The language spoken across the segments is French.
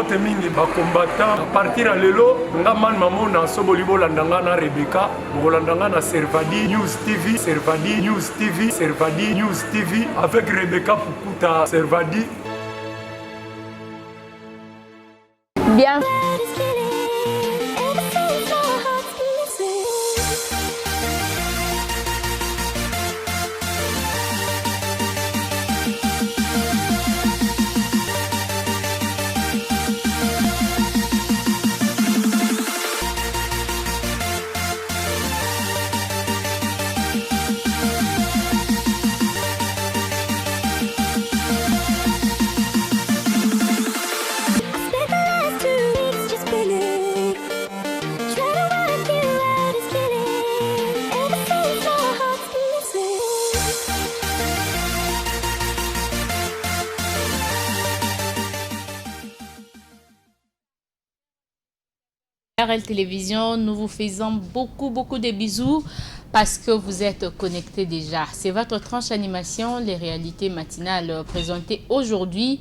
bakombatante mingi bakombatant à partir ya lelo nga man mamona soboli bolandanga na Rebecca bolandanga na Servadi News TV Servadi News TV Servadi News TV avec Rebecca Pukuta Servadi. Bien. RL Télévision, nous vous faisons beaucoup de bisous parce que vous êtes connectés déjà. C'est votre tranche animation, les réalités matinales présentées aujourd'hui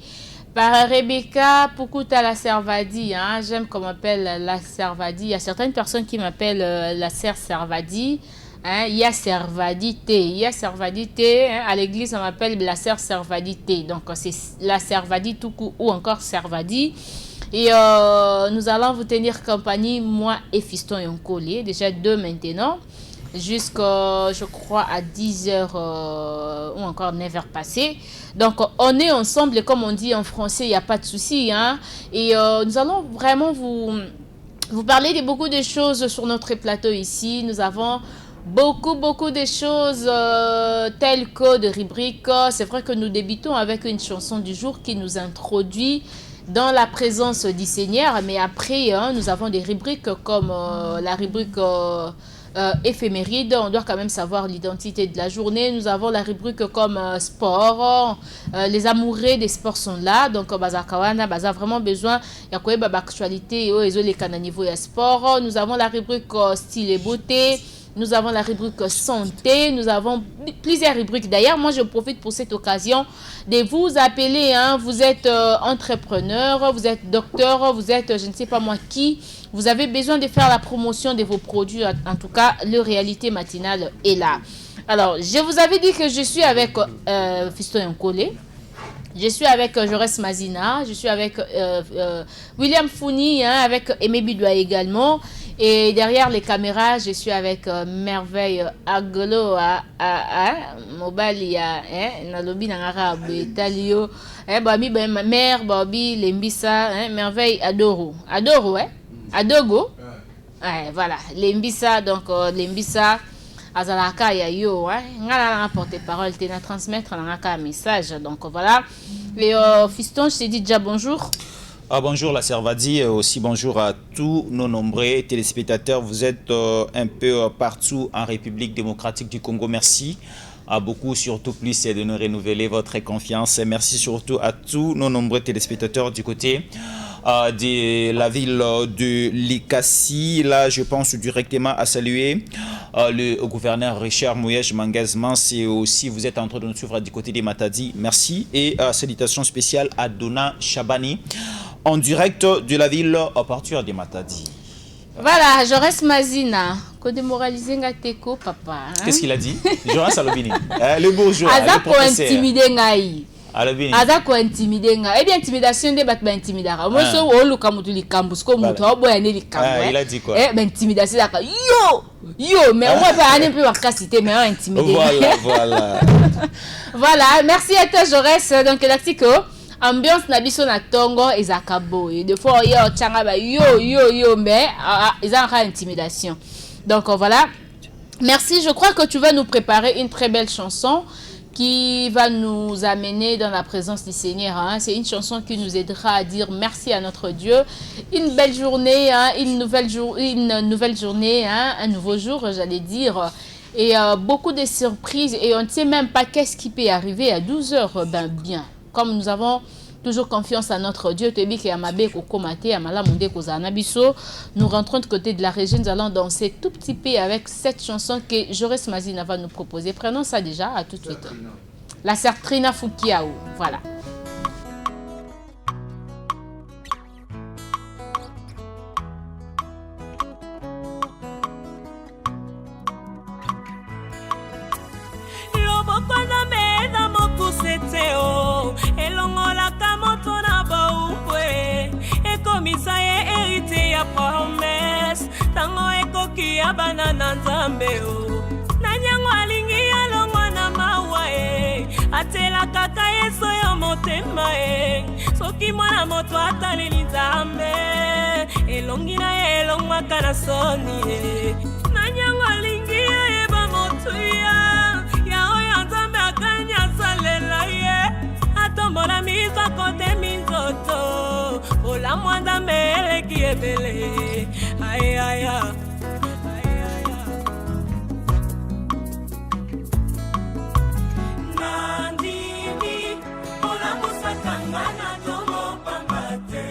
par Rebecca Pukuta la Servadi. Hein. J'aime qu'on m'appelle la Servadi. Il y a certaines personnes qui m'appellent la sœur Servadi. Hein. Il y a Servadité. Il y a Servadité. Hein. À l'église, on m'appelle la sœur Servadité. Donc, c'est la Servadi tout court ou encore Servadi. Et nous allons vous tenir compagnie, moi et Fiston Yonkole, déjà 2 maintenant, jusqu'à, je crois, à 10h ou encore 9h passées. Donc, on est ensemble, et comme on dit en français, il n'y a pas de souci. Hein? Et nous allons vraiment vous parler de beaucoup de choses sur notre plateau ici. Nous avons beaucoup de choses telles que de rubriques. C'est vrai que nous débutons avec une chanson du jour qui nous introduit dans la présence du Seigneur, mais après, hein, nous avons des rubriques comme la rubrique éphéméride, on doit quand même savoir l'identité de la journée. Nous avons la rubrique comme sport, les amoureux des sports sont là, donc Bazakawana, Baza vraiment besoin, il y a quoi actualité, les niveau et sport. Nous avons la rubrique style et beauté. Nous avons la rubrique santé, nous avons plusieurs rubriques. D'ailleurs, moi, je profite pour cette occasion de vous appeler. Hein. Vous êtes entrepreneur, vous êtes docteur, vous êtes je ne sais pas moi qui. Vous avez besoin de faire la promotion de vos produits. En tout cas, le réalité matinale est là. Alors, je vous avais dit que je suis avec Fiston Yonkole. Je suis avec Jaurès Mazina, je suis avec William Founi, hein, avec Aimé Bidoua également. Et derrière les caméras, je suis avec Merveille Agolo Mobalia, Nalobi Nangara Talio, Babi ma mère, Babi Lembissa, Merveille Adoro. Adoro, hein? Adogo? Ouais, voilà, Lembissa, donc Lembissa. Azalaka ya yo, hein, ngala porte-parole, t'es na transmettre un message. Donc voilà. Et Fiston, je t'ai dit déjà bonjour. Ah, bonjour la Servadi, aussi bonjour à tous nos nombreux téléspectateurs. Vous êtes un peu partout en République démocratique du Congo. Merci à beaucoup, surtout plus, de nous renouveler votre confiance. Merci surtout à tous nos nombreux téléspectateurs du côté de la ville de Likasi. Là, je pense directement à saluer le gouverneur Richard Mouyej Mangazman. C'est aussi, vous êtes en train de nous suivre du côté des Matadi. Merci. Et salutations spéciales à Donna Chabani, en direct de la ville à partir des Matadi. Voilà, Jaurès Mazina. Ko démoraliser ngateko papa. Hein? Qu'est-ce qu'il a dit? Jaurès Alobini. Le bourgeois. Aza ko intimider ngai. Alobini. Aza ko intimider ngai. Eh bien intimidation de bat ba intimidara. Moi so o luka mutu likambu sko mutu oboya ne likambu. Il a dit quoi? Eh intimidation daka. Yo, mais on va aller plus capacité mais on intimider. Voilà. Voilà, merci à toi Jaurès. Donc l'article ambiance na biso na tongo ezaka boy. Des fois yo tchanga ba yo mais ils ont intimidation. Donc voilà. Merci, je crois que tu vas nous préparer une très belle chanson qui va nous amener dans la présence du Seigneur. Hein. C'est une chanson qui nous aidera à dire merci à notre Dieu. Une belle journée, hein, une nouvelle journée, hein, un nouveau jour, j'allais dire. Et beaucoup de surprises. Et on ne sait même pas qu'est-ce qui peut arriver à 12 heures. Ben bien, comme nous avons toujours confiance à notre Dieu. Nous rentrons de côté de la région. Nous allons danser tout petit peu avec cette chanson que Jaurès Mazina va nous proposer. Prenons ça déjà, à tout de suite. La Sertrina Fukiao. Voilà. bana na nzambe o nanyango alingi alongwa na mawa atela kaka yeso yo motema soki mwana moto ataleli nzambe elongi na ye elongwaka na soni nanyango alingi ayeba motuya ya oyo nzambe akani asalela ye atombola miso kote minzoto olamwa nzambe eleki ebele ayaya nandimi olamusakanga na tongo pambate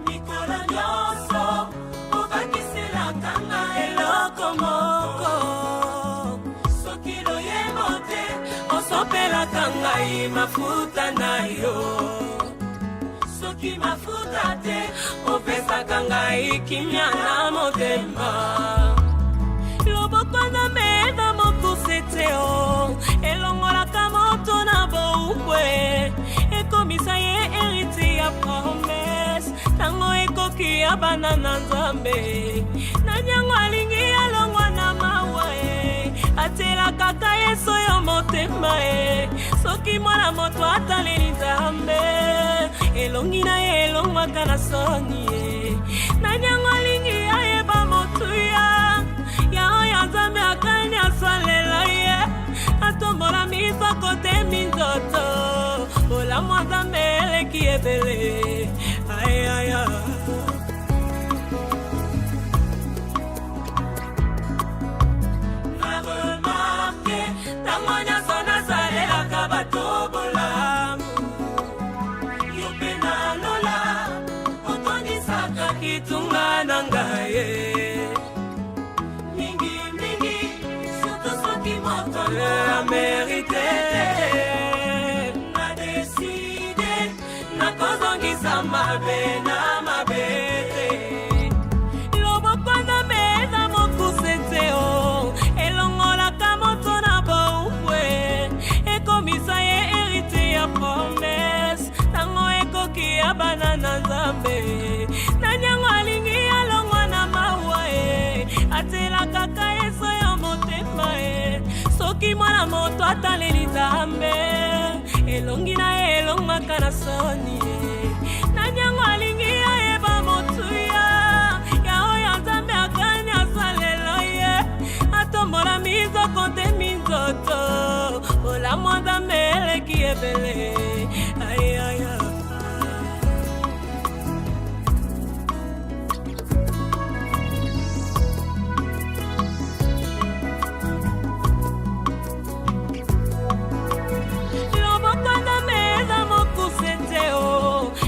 mikolo nyonso obakiselakanga eloko moko soki loyembo te osopelaka ngai mafuta na yo soki mafuta te opesaka ngai kimia na motema loboko na mena mokuse te o elongolaka moto na boukwe ekomisa ye eriti ya promese tango ekoki ya bana na nzambe nanyango alingi alongwa na mawa atela kaka yeso yo motema soki mwana moto ataleli nzambe elongi na ye elongwaka na soni nanyango alingi ayeba motuya ya oyo nzambe akani asalela ye atombola miso kote minzoto olamwa nzambe eleki ebele ayaya naremarke ntango nyonso nazalelaka bato bolamu yo mpe nalola otondisaka kitunga na ngai la mérité na décidé na kozongisa mabe na mabete loboko na meza mokuse te o elongolaka moto na boukwe ekomisa ye hérité ya promese tango ekoki ya bana na nzambe nanyango alingi alongwa na mawa atela kaka yeso yo motema soki mwana moto ataleli nzambe elongi na ye elongwaka na soni nanyango alingi ayeba motuya ya oyo nzambe akani asalela ye atombola miso kote minzoto olamwa nzambe eleki ebele ayaya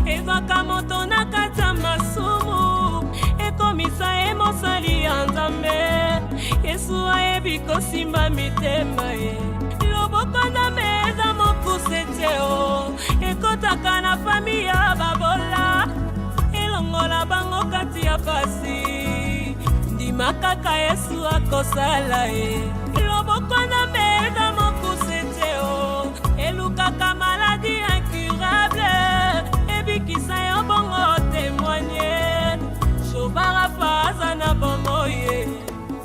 ezwaka moto na kati ya masumu ekomisa ye mosali ya nzambe yesu ayebi kosimba mitema ye loboko nzambe eza mokuse te o ekotaka na fami ya babola elongola bango kati ya pasi ndima kaka yesu akosala ye loboko nzambe eza mokuse te o elukaka maladi incurable ebikisa yo bongo témoigner shobara faza na bomoye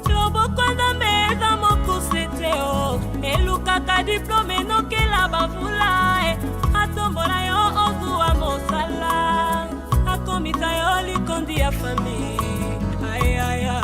loboko nzambe eza mokuse te o elukaka diplome nokela bavula atombola yo ozuwa mosala akomita yo likondi ya famille ayaya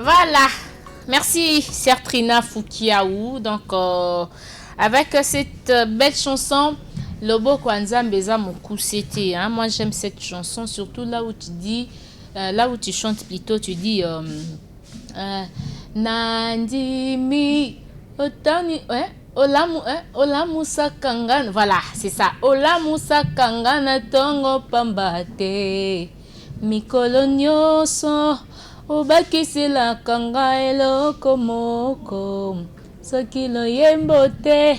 Voilà, merci Sertrina Foukiaou. Donc, avec cette belle chanson, Lobo Kwanza Mbeza Moku, c'était. Moi, j'aime cette chanson, surtout là où tu dis, là où tu chantes plutôt, tu dis Nandimi Otani, Olamu Sakangana. Voilà, c'est ça. Olamu Sakangana Tongo Pambate. mikolo nyonso obakiselaka ngai eloko moko soki loyembo te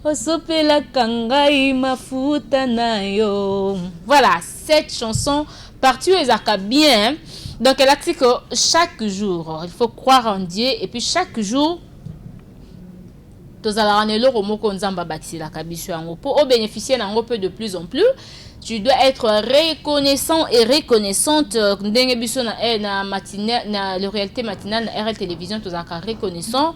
osopelaka ngai mafuta na yo. Voilà, cette chanson partout ezaka bien. Donc elle a dit que chaque jour il faut croire en Dieu et puis chaque jour pour bénéficier d'un peu de plus en plus. Tu dois être reconnaissant et reconnaissante. Le réalité matinale, RL Télévision, tu es reconnaissant.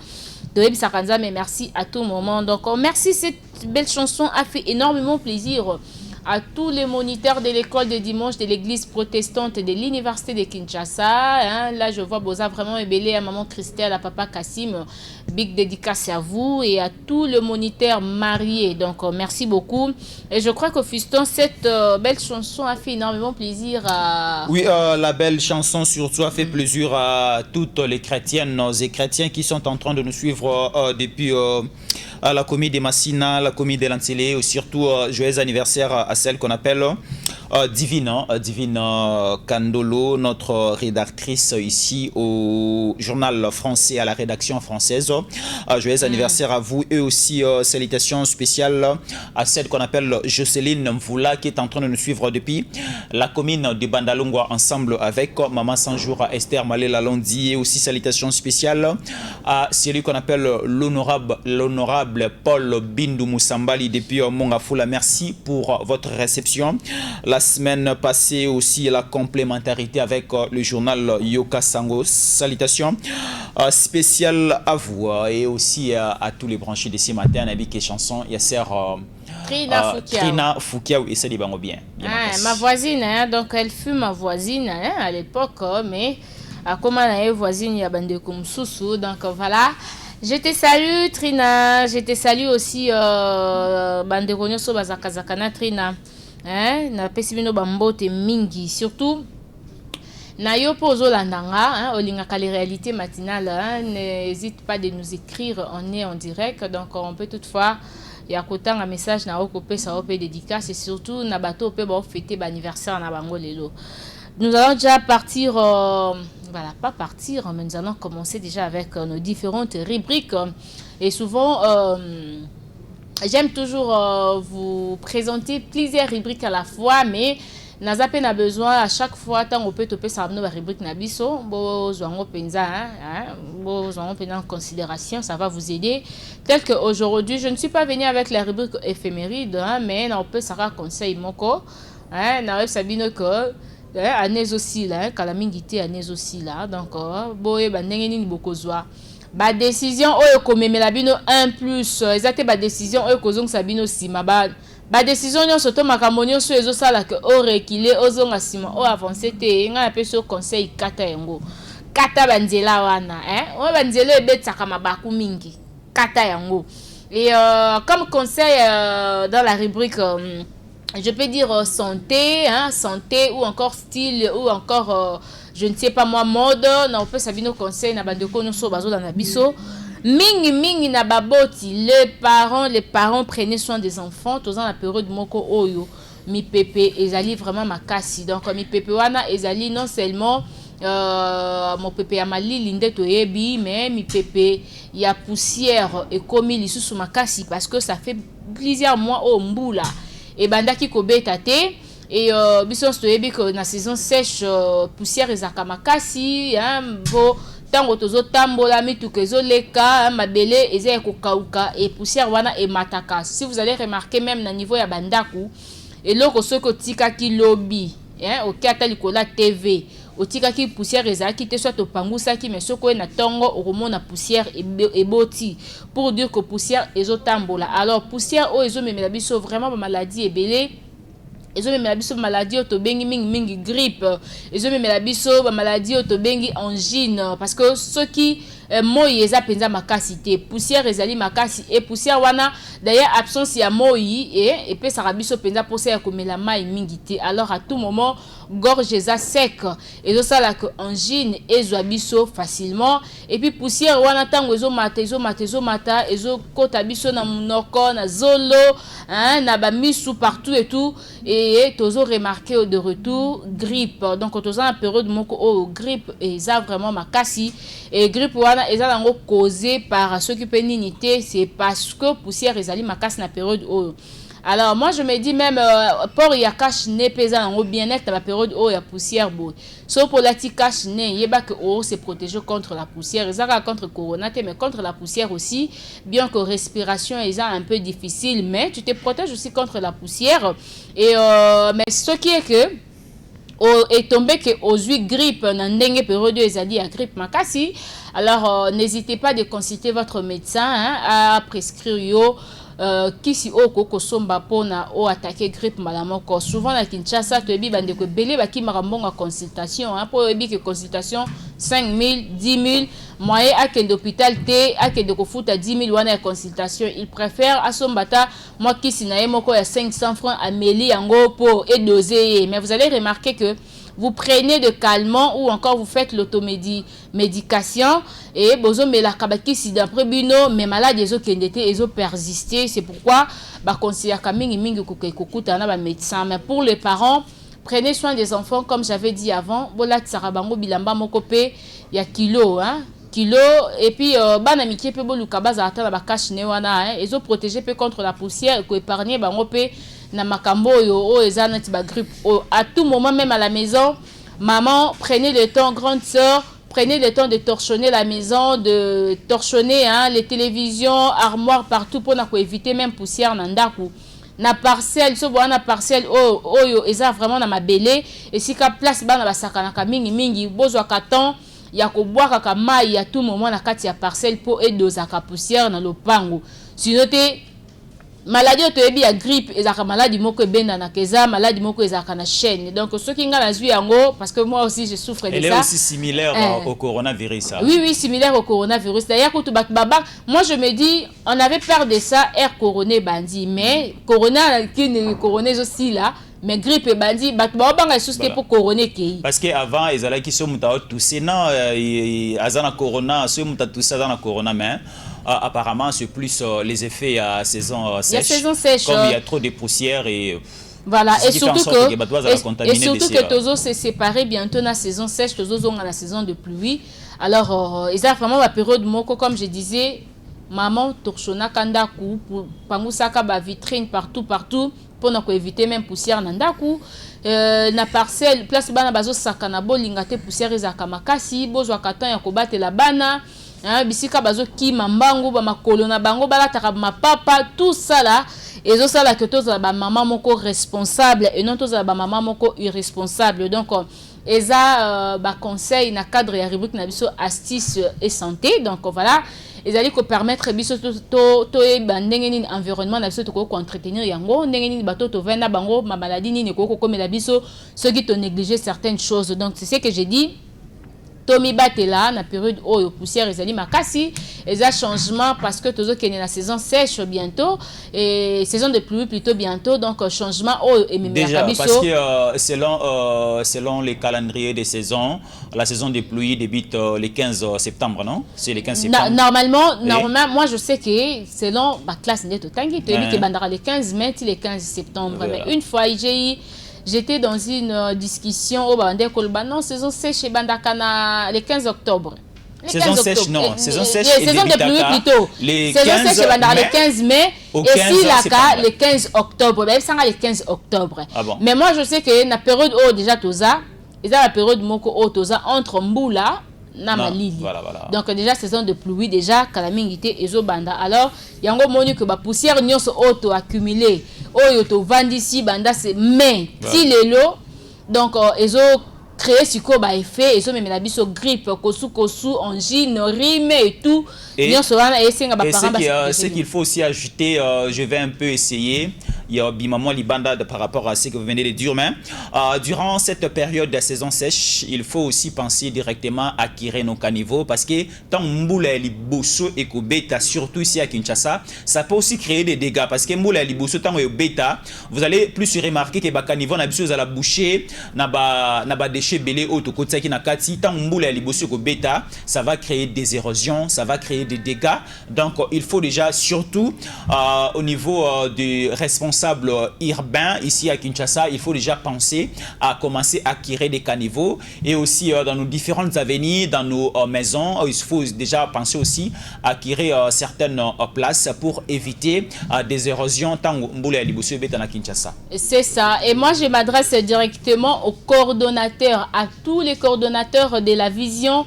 Mais merci à tout moment. Donc, merci, cette belle chanson a fait énormément plaisir à tous les moniteurs de l'école de dimanche de l'église protestante de l'université de Kinshasa. Hein, là, je vois Boza vraiment ébélé à maman Christelle, à papa Kassim. Big dédicace à vous et à tous les moniteurs mariés. Donc, merci beaucoup. Et je crois que Fiston, cette belle chanson a fait énormément plaisir à... Oui, la belle chanson surtout a fait plaisir à toutes les chrétiennes et chrétiens qui sont en train de nous suivre depuis la commune de Massina, la commune de Lantélé, et surtout joyeux anniversaire à celle qu'on appelle Divine Kandolo, notre rédactrice ici au journal français, à la rédaction française. Joyeux anniversaire à vous et aussi salutations spéciales à celle qu'on appelle Jocelyne Mvoula qui est en train de nous suivre depuis la commune de Bandalungwa ensemble avec Maman Sanjour Esther Malé Lalondi et aussi salutations spéciales à celui qu'on appelle l'honorable Paul Bindu Moussambali depuis Mongafula. Merci pour votre réception. La semaine passée aussi la complémentarité avec le journal Yoka Sango. Salutations spéciales à vous et aussi à tous les branchés de ce matin. Nabi chanson Yasser Trina Foukiaou et ça dit bien. Ma voisine, hein, donc elle fut ma voisine hein, à l'époque, mais comment elle est voisine, il y a bande comme Soussou. Donc voilà. Je te salue Trina, je te salue aussi bande Ronyoso Bazakazakana Trina. Hein, na pesibino bambote mingi surtout na yo pozo landanga hein, olingaka les réalités matinales hein, n'hésite pas de nous écrire, on est en direct donc on peut toutefois ya kotanga un message na okopé ça opé dédicace et surtout na bato opé ba fêter anniversaire na bango lelo. Nous allons déjà partir voilà, pas partir mais nous allons commencer déjà avec nos différentes rubriques et souvent j'aime toujours vous présenter plusieurs rubriques à la fois, mais n'a pas besoin à chaque fois tant on peut toper ça nos rubriques nabiso, en considération, ça va vous aider. Tel que aujourd'hui, je ne suis pas venu avec la rubrique éphéméride, hein, mais on peut ça conseil moko, hein, n'a sabino que année aussi là, calamité année aussi là, donc boye bandengeni bokozwa. Ba décision oyo komemela bino 1+ ezate ba décision oyo kozong sabino sima ba décision nyonso to makambo nyonso ezosala ke o reculer ozonga sima o avancer te nga peso conseil kata yango kata banzela wana o banzela ebetsaka mabaku mingi kata yango et comme conseil dans la rubrique je peux dire santé hein, santé ou encore style ou encore je ne sais pas moi mode na peut sabino conseil na bandeko nyonso bazo na biso mingi na baboti les parents prenaient soin des enfants tous en la période moko oyo mi pepe ezali vraiment makasi donc mi pepe wana ezali non seulement mon pepe ya malili nde toyebi mais mi pepe ya poussière et comme lisusu makasi parce que ça fait plusieurs mois au mbula et bandaki kobeta te. Et biso stoyebi que na saison sèche poussière ezaka makasi hein bo tango tozo tambola mituka ezoleka mabele eza kokauka et poussière wana e mataka. Si vous allez remarquer même na niveau ya bandaku eloko soko tika ki lobby hein okata likola TV otika ki poussière ezaki te soit opangusa ki mais soko na tongo okomona poussière eboti pour dire que poussière ezotambola. Alors poussière o ezomemela biso vraiment ba maladie ebele. Ils ont même la biso maladie autobengi grippe. Ils ont même la biso maladie autobengi angine parce que ceux qui moi eza penza makasi te poussière ezali makasi et poussière wana d'ailleurs absence ya moi et pe sarabiso penza posa ya komela mai mingi te alors à tout moment gorge eza sec et ça la que angine ezwa biso facilement et puis poussière wana tango ezo mata ezo kota biso na munoko na zolo hein na ba misu partout et tout et tozo remarqué de retour grippe donc tozo en période moko grippe eza vraiment makasi et grippe wana eza lango causé par ce qui peut ninité c'est parce que poussière ezali makasi na période alors moi je me dis même pour ya cache ne pesa en bien-être la période où il y a poussière beau so pour la ti cache ne yeba que se protéger contre la poussière ezaka contre corona mais contre la poussière aussi bien que respiration est un peu difficile mais tu te protèges aussi contre la poussière et mais ce qui est que est tombé que aux grippe na ndenge période ezali à grippe makasi alors n'hésitez pas de consulter votre médecin à prescrire yo kisi koko somba pona attaquer grippe malamoko souvent na Kinshasa to ebi bande ko belé ba ki marambonga consultation pour ebi que consultation 5000 10000 moyen à quel hôpital te à quel de ko futa 10000 wana consultation il préfère asombata moi kisi na moko ya 500 francs ameli yango pour et doser mais vous allez remarquer que vous prenez de calmants ou encore vous faites l'automédication et bozo mela kabaki si d'après bino mais malade ezo kendete ezo persister c'est pourquoi ba conseiller mingi kokuta na ba médecin mais pour les parents prenez soin des enfants comme j'avais dit avant bola tsarabango bilamba mokope ya kilo kilo et puis bana mikie pe boluka baza ata na ba cache ne wana ezo protéger pe contre la poussière ko épargner bango pe na makambo yo ezana ti ba grippe à tout moment même à la maison maman prenez le temps grande sœur prenez le temps de torchonner la maison de torchonner les télévisions armoires partout pour na ko éviter même poussière na ndaku na parcelle so bona parcelle yo eza vraiment na mabele et si ka place bana basakana ka mingi bozwa carton ya ko boire kaka mai à tout moment na kati ya parcelle pour edoza ka poussière na lopango sinon te maladie otoyebi ya grippe ezaka maladie moko ebenda na keza maladie moko ezaka na chaîne donc ce qui nga nazui yango parce que moi aussi je souffre de ça. Elle est aussi similaire au coronavirus. Oui similaire au coronavirus d'ailleurs quand moi je me dis on avait peur de ça air coroné bandi mais corona qui ne corona aussi là mais grippe et bandi banga souci pour coroner qui parce que avant ils allaient qui sont muta tout sénat azana corona ce muta tout ça dans la corona mais apparemment c'est plus les effets à saison sèche. Comme il y a trop de poussière et voilà et surtout que tozo se séparer bientôt na saison sèche tozo zonga la saison de pluie alors ils a vraiment la période moko comme je disais maman torchona kanda ku pangusaka ba vitrine partout pour na ko éviter même poussière na ndaku na parcelle place bana bazo sakana bolinga te poussière ezaka makasi bozwa carton ya ko batela bana bisika bazo kima mbangu ba makolo na bango balataka mapapa tout ça là ezo sala que toza ba maman moko responsable et non toza ba maman moko irresponsable donc eza ba conseil na cadre ya rubrique na biso astuce et santé donc voilà ils allaient permettre biso to ndenge nini environnement na biso to ko entretenir yango ndenge nini bato to vena bango ma maladie nini ko komela biso ceux qui te négliger certaines choses donc c'est ce que j'ai dit Tommy Batela na période où poussière ezali makasi eza changement parce que tozo kene la saison sèche bientôt et saison de pluie plutôt bientôt donc changement déjà parce que selon les calendriers des saisons la saison de pluie débute le 15 septembre non c'est le 15 septembre normalement moi je sais que selon ma classe n'est tangi to ebi ke bandara le 15 mai le 15 septembre mais une fois j'étais dans une discussion au Bandé Kolba non saison sèche bandakana le 15 octobre. Saison sèche non, saison sèche saison de pluie plutôt. Saison sèche bandara le 15 mai et si la cas le 15 octobre, ben ça le 15 octobre. Mais moi je sais que na période déjà toza, et la période moko toza entre Mbula na Malili. Voilà. Donc déjà saison de pluie déjà kalamingité ezo banda. Alors yango moni que ba poussière nyonso auto accumulé oyo to vandisi banda c'est mais ti lelo donc ezo créer siko ba effet ezo même la biso grippe kosu angine rime et tout nyonso wana esenga ba parents ce qu'il faut aussi ajouter je vais un peu essayer il y a Bimamo Libanda par rapport à ce que vous venez de dire. Mais durant cette période de saison sèche, il faut aussi penser directement à acquérir nos caniveaux parce que tant Mboula Liboso et Kobeta, surtout ici à Kinshasa, ça peut aussi créer des dégâts parce que Mboula Liboso, tant Beta, vous allez plus remarquer que les caniveaux n'a plus à la boucher, n'a pas déchets belés au côté qui n'a qu'à tant Mboula Liboso et Kobeta, ça va créer des érosions, ça va créer des dégâts. Donc il faut déjà surtout au niveau des responsables urbains ici à Kinshasa, il faut déjà penser à commencer à acquérir des caniveaux et aussi dans nos différentes avenues, dans nos maisons, il faut déjà penser aussi à acquérir certaines places pour éviter des érosions tant Mboula et Liboso à Kinshasa. C'est ça. Et moi, je m'adresse directement aux coordonnateurs, à tous les coordonnateurs de la vision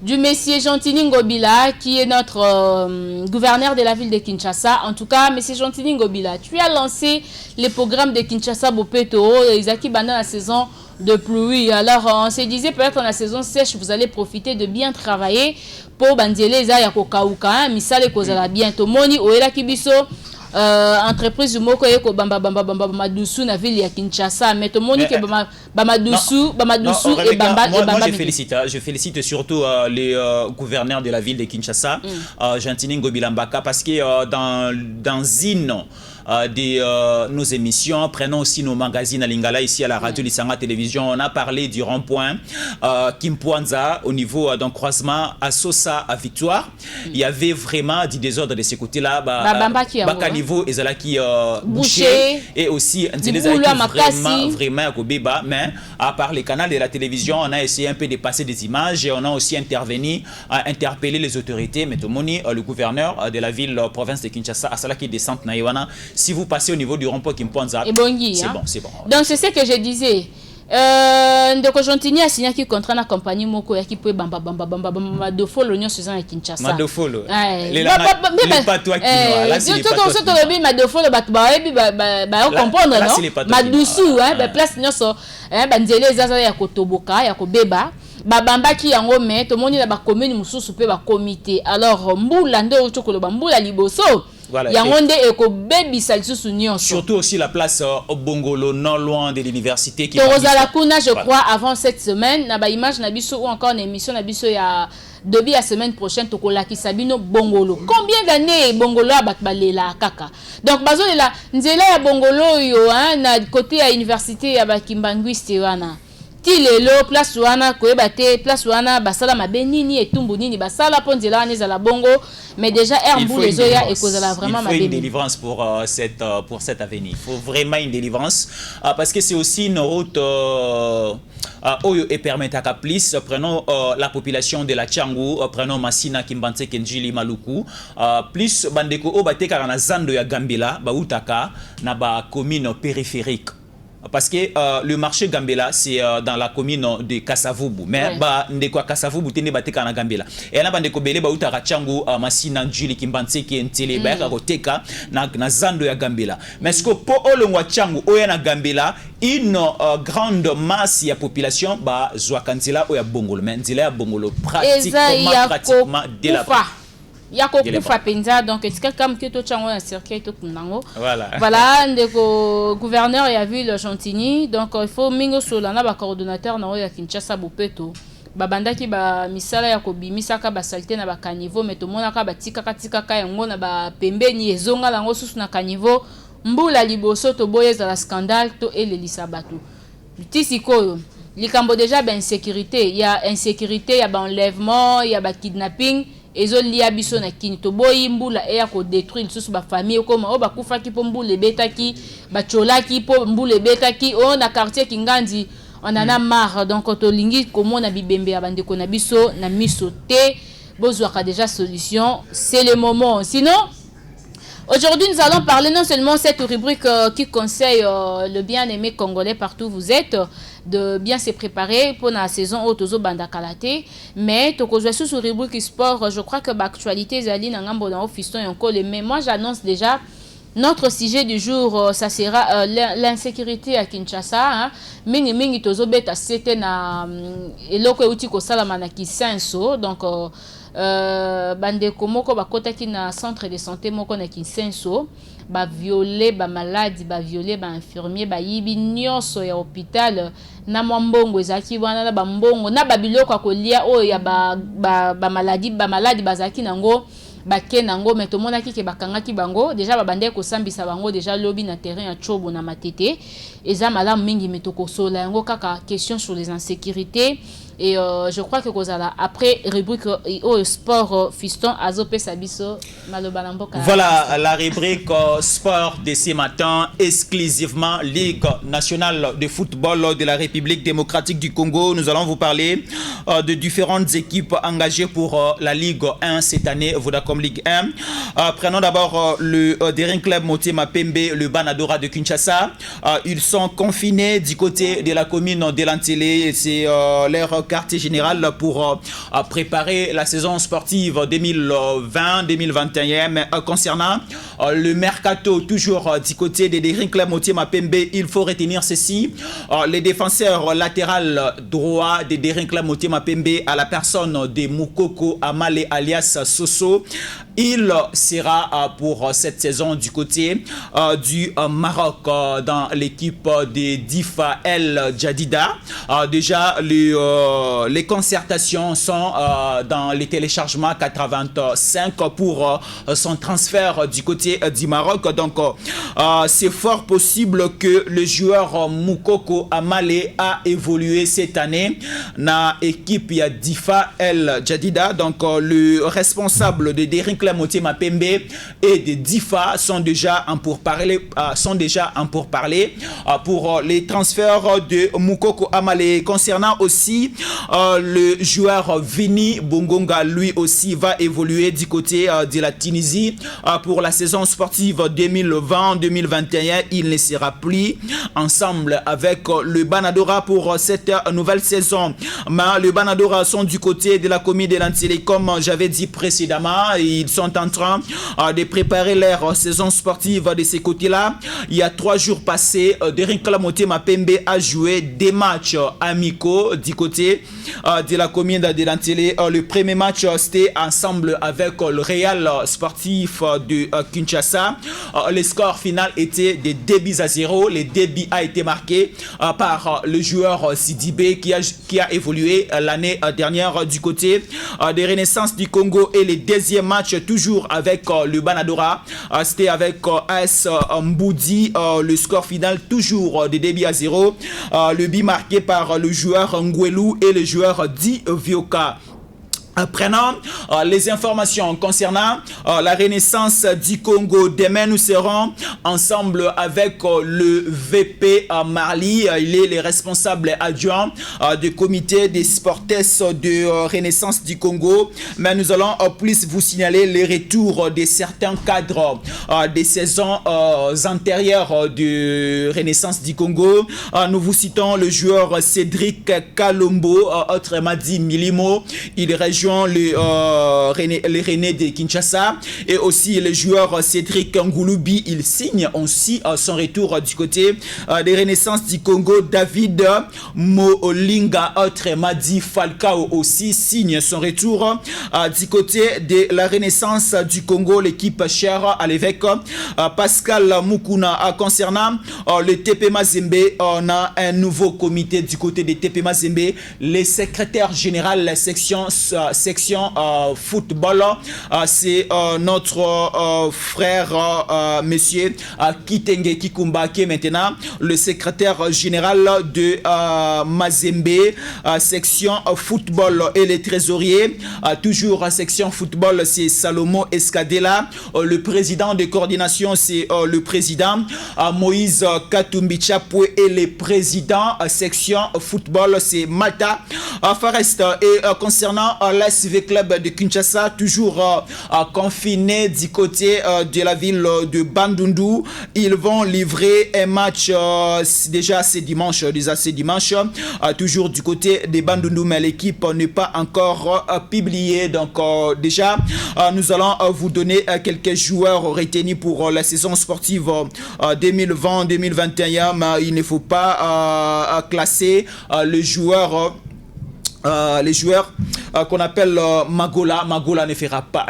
du monsieur Gentini Ngobila, qui est notre gouverneur de la ville de Kinshasa. En tout cas, monsieur Gentini Ngobila, tu as lancé le programme de Kinshasa Bopeto, Isaki pendant la saison de pluie. Alors, on se disait peut-être dans la saison sèche, vous allez profiter de bien travailler pour bandiele za ya kokauka, misale kozala bientôt. Moni oela kibiso entreprise moko eko bamadusu na ville ya Kinshasa, mais to moni ke bamadusu et bamba. Moi je félicite surtout les gouverneurs de la ville de Kinshasa, Gentini Ngobila Mbaka, parce que dans une de nos émissions, prenons aussi nos magazines à Lingala ici à la radio Lisanga Télévision, on a parlé du rond-point Kimpwanza au niveau d'un croisement à Sosa à Victoire. Il y avait vraiment du désordre de ce côté-là, niveau qui bouché et aussi vraiment à mais à part les canaux de la télévision, on a essayé un peu de passer des images et on a aussi intervenu à interpeller les autorités. Mais Tomoni, le gouverneur de la ville province de Kinshasa, à cela qui descend Naïwana, si vous passez au niveau du rond-point Kimpwanza, c'est bon, c'est bon. Donc c'est ce que je disais. Ndeko Gentini a signé qui contrat na compagnie moko ya ki pe bamba madofolo l'Union Suzanne à Kinshasa. Madofolo. Les patois qui là c'est les madofolo ba comprendre non. Madusu place nyonso banzele zaza ya kotoboka ya kobeba babamba ki yango me to moni na ba commune mususu pe ba comité. Alors mbula ndo chokolo mbula liboso. Voilà, surtout aussi la place au Bongolo, non loin de l'université. Je crois, avant cette semaine, na ba image na biso ou encore une émission na biso ya début la semaine prochaine tokola ki sabino Bongolo. Combien d'années Bongolo a batbalela kaka. Donc bazo la nzela ya Bongolo yo na côté à université ya ba Kimbanguiste wana. Tilelo place wana koyebate place wana basala mabenini et tumbunini basala ponzela wana za la bongo, mais déjà Herbou les oya et kozala vraiment ma une délivrance pour cette avenue. Il faut vraiment une délivrance parce que c'est aussi une route oyo et permettre à plus prenons la population de la Tchangou, prenons Massina Kimbanse Kenjili Maluku plus bandeko obateka na zando ya Gambela ba utaka na ba commune périphérique. Parce que le marché Gambela, c'est dans la commune de Kasavubu. Mais ndeko Kasavubu tene bateka na Gambela. Et là bandeko bele ba utaka Tchangu Masina Njuli Kimbanse ki ntele ba ka koteka na zando ya Gambela. Mais ce que pour olongwa Tchangu oya na Gambela, une grande masse ya population ba zwakanzela oya Bongolo. Mais nzela ya Bongolo pratiquement de la Yako kufa penza donc tika kam ke to chango na circuit to kunango voilà ndeko gouverneur ya ville Gentini, donc il faut mingo solana ba coordonnateur na ya Kinshasa Bopeto babandaki ba misala ya kobimisaka ba salté na ba caniveau mais to monaka ba tika ka yango na ba pembeni ezonga lango susu na caniveau mbula liboso to boyeza la scandale to elelisa bato tisikoyo likambo déjà ba insécurité, il y a insécurité, il y a ba enlèvement, il y a ba kidnapping. Ezo liya biso na kini to boyi mbula eya ko détruire susu ba famille koma o ba kufa ki po mbule betaki ba cholaki po mbule betaki o na quartier Kingandi on en a marre. Donc to lingi komona bibembe ya bandeko na biso na miso te bozwaka déjà solution, c'est le moment. Sinon aujourd'hui nous allons parler non seulement cette rubrique qui conseille le bien-aimé congolais partout où vous êtes de bien se préparer pour la saison Otozo Banda Kalate, mais tokozwa sous rubrique sport, je crois que l'actualité zali na ngambo na ofiston et encore mais moi j'annonce déjà notre sujet du jour, ça sera l'insécurité à Kinshasa. Mingi tozo beta c'était na eloko uti ko salama na kisenso, donc bandeko moko bakotaki na centre de santé moko na Kinsenso ba violer ba malade ba violer ba infirmier ba yibi nyonso ya hôpital na mbongo ezaki wana na ba mbongo na ba biloko akolia oyo ya ba maladi bazaki nango bake nango mais to monaki ke bakangaki bango déjà babandé ko sambisa bango déjà lobi na terrain ya Chobo na Matete eza malamu mingi metoko sola yango kaka question sur les insécurités. Et je crois que Kozala, après rubrique au sport fiston Azope Sabiso Malobalamboka. Voilà la rubrique sport de ce matin, exclusivement Ligue nationale de football de la République démocratique du Congo. Nous allons vous parler de différentes équipes engagées pour la Ligue 1 cette année, Vodacom Ligue 1. Prenons d'abord le Daring Club Motema Pembe, le Banadora de Kinshasa. Ils sont confinés du côté de la commune de Lantélé. C'est leur quartier général pour préparer la saison sportive 2020-2021. Mais concernant le mercato, toujours du côté des Daring Club Motema Pembe, il faut retenir ceci. Les défenseurs latéral droit des Daring Club Motema Pembe à la personne de Moukoko Amale alias Soso. Il sera pour cette saison du côté du Maroc dans l'équipe de Difa El Jadida. Déjà, les concertations sont dans les téléchargements 85 pour son transfert du côté du Maroc. Donc, c'est fort possible que le joueur Moukoko Amale a évolué cette année dans l'équipe Difa El Jadida. Donc, le responsable de Daring Club Motema Pembe et de Difa sont déjà en pourparlers pour les transferts de Moukoko Amale. Concernant aussi le joueur Vini Bongonga, lui aussi va évoluer du côté de la Tunisie pour la saison sportive 2020-2021. Il ne sera plus ensemble avec le Banadora pour cette nouvelle saison. Mais le Banadora sont du côté de la commune de Lantélé, comme j'avais dit précédemment. Ils sont en train de préparer leur saison sportive de ces côtés-là. Il y a 3 jours passés, Daring Club Motema Pembe a joué des matchs amicaux du côté de la commune de Lantélé. Le premier match, c'était ensemble avec le Real sportif de Kinshasa. Le score final était de 2-0. Le début a été marqué par le joueur Sidibé qui a évolué l'année dernière du côté des Renaissances du Congo. Et le deuxième match, toujours avec le Banadora, c'était avec AS Mboudi. Le score final, toujours de 2-0. Le but marqué par le joueur Ngwelu et le joueur Di Vioka. Prenons les informations concernant la Renaissance du Congo. Demain, nous serons ensemble avec le VP Marli. Il est le responsable adjoint du comité des sportifs de Renaissance du Congo. Mais nous allons plus vous signaler les retours de certains cadres des saisons antérieures de Renaissance du Congo. Nous vous citons le joueur Cédric Kalombo, autrement dit Milimo. Il rejoint les René de Kinshasa, et aussi le joueur Cédric Ngouloubi. Il signe aussi son retour du côté des Renaissances du Congo. David Molinga, autrement dit Falcao, aussi signe son retour du côté de la Renaissance du Congo. L'équipe chère à l'évêque Pascal Mukuna. Concernant le TP Mazembe, on a un nouveau comité du côté de TP Mazembe. Les secrétaires généraux, la section football, c'est notre frère monsieur Kitenge Kikumba, qui est maintenant le secrétaire général de Mazembe, section football. Et les trésoriers, toujours section football, c'est Salomo Escadela. Le président de coordination, c'est le président Moïse Katumbi Chapwe, et le président section football, c'est Malta Forest. Et concernant l'ASV Club de Kinshasa, toujours confiné du côté de la ville de Bandundu, ils vont livrer un match déjà ce dimanche, toujours du côté de Bandundu, mais l'équipe n'est pas encore publiée. Donc déjà, nous allons vous donner quelques joueurs retenus pour la saison sportive 2020-2021, mais il ne faut pas classer le joueur les joueurs qu'on appelle Magola. Magola ne fera pas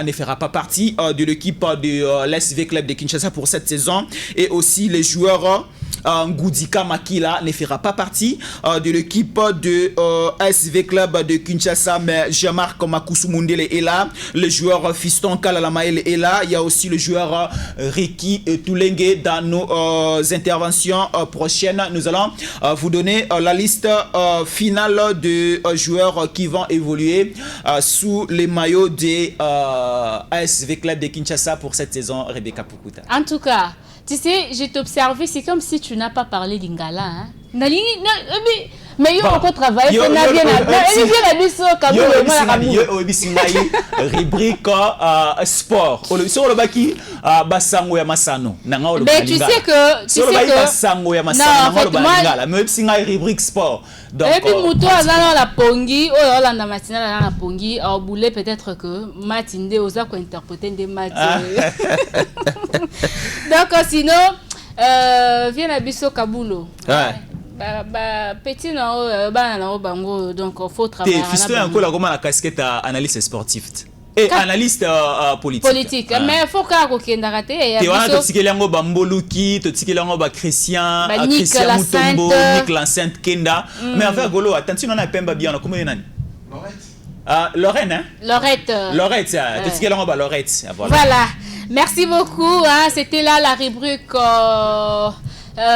partie de l'équipe de l'SV Club de Kinshasa pour cette saison. Et aussi les joueurs Ngoudika Makila ne fera pas partie de l'équipe de SV Club de Kinshasa, mais Jean-Marc Makousou Mundele est là, le joueur Fiston Kalalamael est là, il y a aussi le joueur Ricky Toulengue. Dans nos interventions prochaines, nous allons vous donner la liste finale de joueurs qui vont évoluer sous les maillots des SV Club de Kinshasa pour cette saison. Rebecca Pukuta. En tout cas, tu sais, j'ai observé, c'est comme si tu n'as pas parlé d'Ingala. Hein? Mais il y a encore travaillé. Il y a rubrique sport. Mais tu sais que rubrique sport. Et puis Mouto a la pongi, oh là la matinale la pongi, a boulé peut-être que Matinde osa ko interpréter des matchs. Donc sinon vient à Bisso Kabulo. Ouais. Petit bango, donc faut travailler. T'es fiston encore la comment la casquette analyste sportif. Et analyste politique. Mais il faut qu'il y ait un raté. Tu vois, tu as un Bamboluki, tu as un Christian Moutombo, Nick Lancente, Kenda. Mais avec Golo, attention, on a Pemba bien, comment il y a Lorraine, hein? Lorette, tu as un Lorette. Voilà. Merci beaucoup. C'était là la rubrique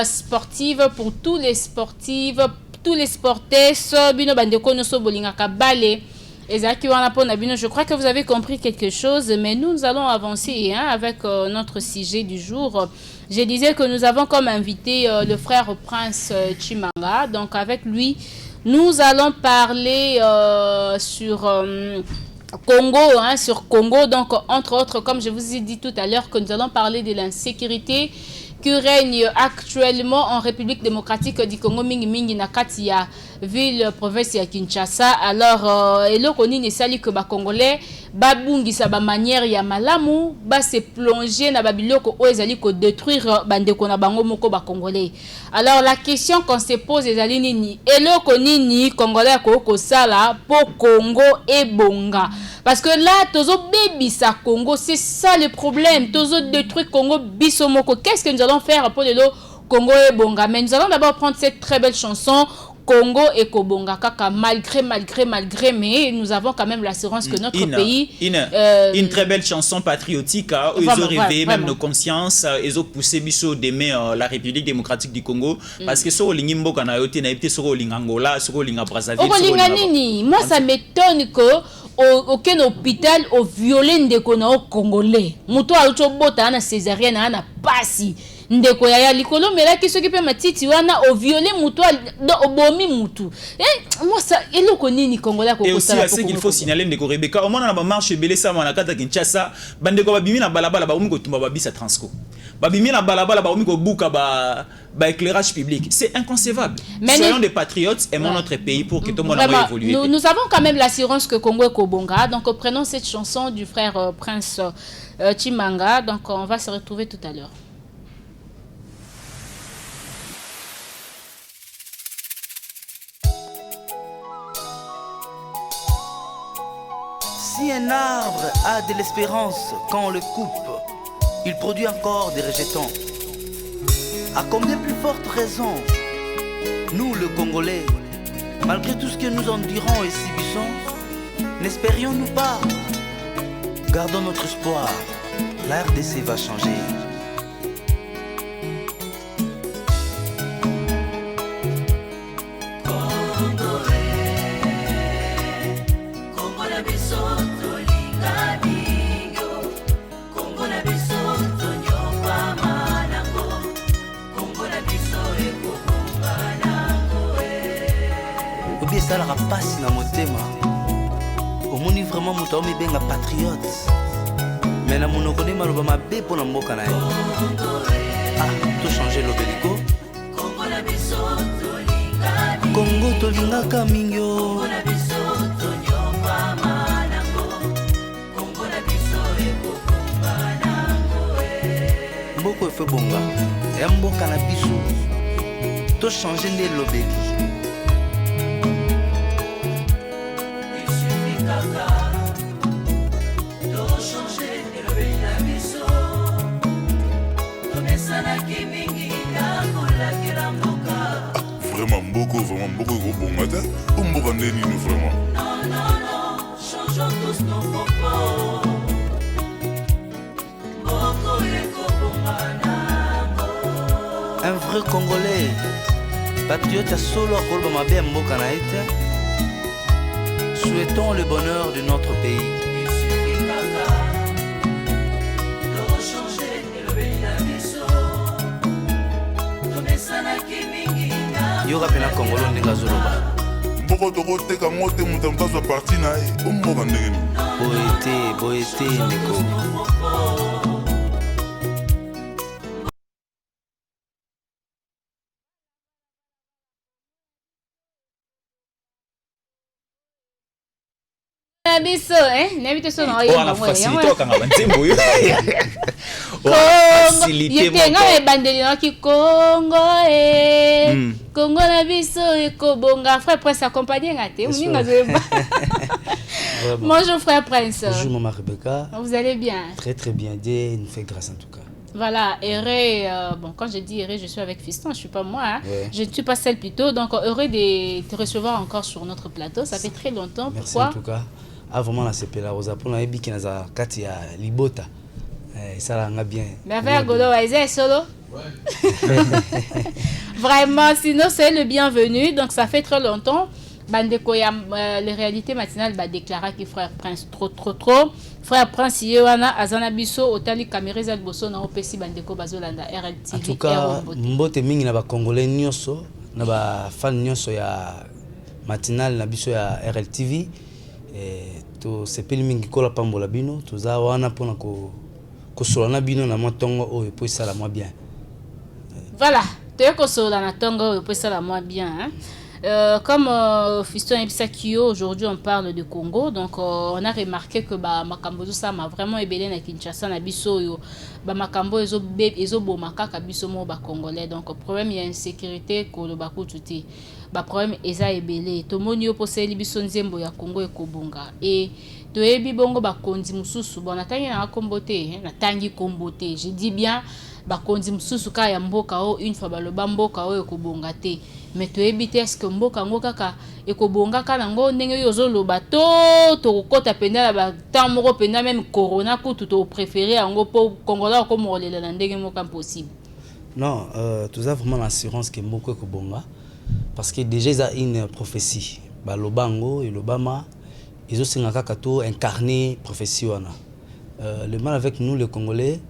sportive pour tous les sportifs, tous les sportifs. Bino bandeko no so bolinga kabale. Je crois que vous avez compris quelque chose, mais nous allons avancer avec notre sujet du jour. Je disais que nous avons comme invité le frère Prince Chimanga. Donc avec lui, nous allons parler sur Congo, sur Congo. Donc entre autres, comme je vous ai dit tout à l'heure, que nous allons parler de l'insécurité qui règne actuellement en République démocratique du Congo mingi na katia ville province ya Kinshasa. Alors eloko nini sali que ba congolais babungisa ba manière ya malamu ba se plonger na babiloko o ezali ko détruire bandeko na bango moko ba congolais. Alors la question qu'on se pose ezali nini eloko nini congolais ko sala po Congo et bonga. Parce que là, tozo bébisa Congo, c'est ça le problème. Tozo détruit Congo bisomoko. Qu'est-ce que nous allons faire pour le Congo et bonga? Mais nous allons d'abord prendre cette très belle chanson Congo et Kobonga Kaka. Malgré, mais nous avons quand même l'assurance que notre pays... Une très belle chanson patriotique. Ils ont réveillé même nos consciences. Ils ont poussé Bisso d'aimer la République démocratique du Congo. Parce que sur l'Ingimbo Kanayote, n'a été sur l'Angola, sur l'Brazzaville. Moi, ça m'étonne que aucun hôpital au violé ndeko na congolais muto auto bota na césarienne na pasi ndeko ya likolo mais là qui s'occupe matiti wana au violé muto do bomi mutu moi ça eloko nini congolais ko kosala. Et aussi qu'il faut signaler ndeko Rebecca au moment na ba marche belé ça na kata Kinshasa bandeko babimi na balabala ba umi ko tumba babisa transco babimi na balabala ba umi ko buka ba éclairage public. C'est inconcevable. Mais soyons des patriotes, aimons notre pays pour que tout le monde ait évolué. Nous avons quand même l'assurance que Congo est Kobonga. Donc prenons cette chanson du frère Prince Chimanga. Donc on va se retrouver tout à l'heure. Si un arbre a de l'espérance quand on le coupe, il produit encore des rejetons. À combien plus forte raison, nous le Congolais, malgré tout ce que nous endurons et subissons, n'espérions-nous pas? Gardons notre espoir, la RDC va changer. esalaka pasi na motema omoni vraiment moto aomibenga patriote me na monoko nde maloba mabe mpo na mboka na ye. Tochange lobeliko Congo tolingaka mingi o mboko efe bonga ya mboka na biso tochange nde lobeli. Vraiment beaucoup bon matin. Beaucoup vraiment. Non, changeons tous nos propos. Un vrai Congolais, patriote à solo à Kolba Mabé Mboka na été. Souhaitons le bonheur de notre pays. Yoga pena Congolo ndinga zoloba. Mboko toko teka mote mutambazo parti na e. Mboka ndenge. Boete ndeko. biso nayebi so na wana facilité okanga banzembo yo facilité nga ebandeli naki Congo Congo na biso ekobonga frère Prince accompagné nga te muninga zoyeba. Bonjour frère Prince. Bonjour maman Rebecca. Vous allez bien? Très très bien, Dieu nous fait grâce en tout cas. Voilà, heureux, bon, quand je dis heureux, je suis avec Fiston, je ne suis pas moi, hein. Ouais. Je ne suis pas celle plutôt, donc heureux de te recevoir encore sur notre plateau, ça fait très longtemps. Merci. Pourquoi? En tout cas, vraiment la CP la Rosa, pour la Ebi qui n'a Kati à Libota, ça l'a bien. Mais avec Golo, est solo? Vraiment, sinon c'est le bienvenu, donc ça fait très longtemps. Bandeko ya les réalités matinales ba déclara que frère Prince trop frère Prince yewana azana biso otali caméra za liboso na opesi bandeko bazolanda RLTV. En tout cas mbote mingi na ba congolais nyonso na ba fan nyonso ya matinale na biso ya RLTV to sepeli mingi kola pambola bino toza wana pona ko solana bino na motongo oyo po sala moi bien. Voilà, te ko solana tongo oyo po sala moi bien, hein. Comme Fiston et Bisakio, aujourd'hui on parle de Congo, donc on a remarqué que Makambo ça m'a vraiment ébélé na Kinshasa na biso yo Makambo ezo bomaka ka biso mo ba congolais, donc problème il y a insécurité ko lo bakututi problème eza ébélé to moni yo poseli biso nzembo ya Congo ekobonga et to ebi bongo bakonzi mususu bon natangi na kombote na tangi kombote je dis bien bakonzi mususu ka ya mboka o une fois baloba mboka o ekobonga te mais to ebite est-ce que mboka ngo kaka ekobonga kana ngo ndenge yo zoloba to kota penda ba tamoko penda même corona kutu to préféré ngo po congolais ko molela na ndenge mo impossible. Non, tout ça vraiment l'assurance que mboko ekobonga parce que déjà il y a une prophétie balobango et l'obama ils ont singa kaka to incarner prophétie wana. Le mal avec nous les Congolais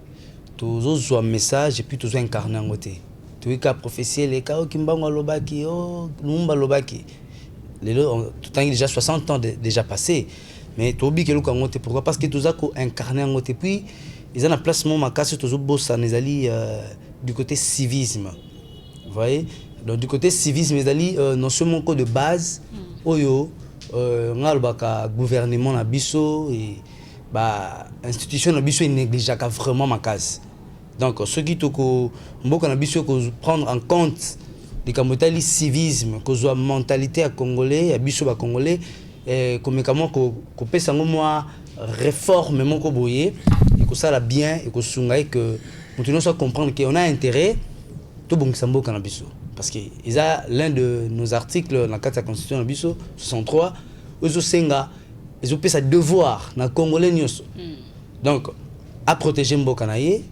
tous un message et puis tous incarner en côté. Tu as prophétie les cas qui m'ont lobaki numba lobaki. Les tout temps déjà 60 ans déjà passé mais tu oublies que le Congo pourquoi parce que tous a incarné en côté puis ils ont un placement ma casse tous bossa les ali du côté civisme. Vous voyez? Donc du côté civisme les ali non seulement de base oyo ngalbaka gouvernement na biso et institution na biso néglige vraiment ma case. Donc ce qui toko mboka na biso ko prendre en compte les kamotali civisme ko zo mentalité à congolais ya biso ba congolais comme comment ko pesa moi réforme moko boyer et ko ça la bien et ko sunga que nous soit comprendre qu'on a intérêt tout bon mboka na biso parce que ils a l'un de nos articles dans la carte de la constitution na biso 63 ozo senga ils ont pesa devoir na congolais nyos. Donc à protéger mboka na ye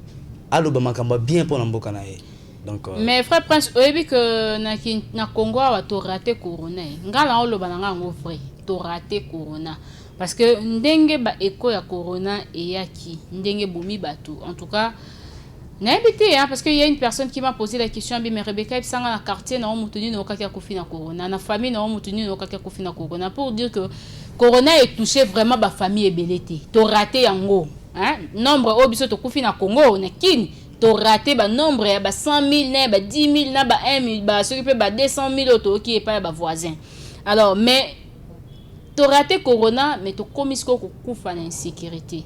aloba makamba bien pour mboka na ye. Donc mais frère Prince oyebi que na Congo wa to raté corona ngala oloba na ngo vrai to raté corona parce que ndenge ba eko ya corona et yaki ndenge bomi batu en tout cas na habité hein parce que il y a une personne qui m'a posé la question mais Rebecca sanga na quartier na mutuni na okaki kufi na corona na famille na mutuni na okaki kufi na corona pour dire que corona est touché vraiment ba famille ebelete to raté yango. Hein? Nombre obiso to kufi na Congo na kini to raté ba nombre ya ba 100,000 na ba 10,000 na ba 1,000 ba s'occuper ba 200,000 auto qui est pas ba voisin. Alors mais to raté corona mais to komisko ko kufa na insécurité.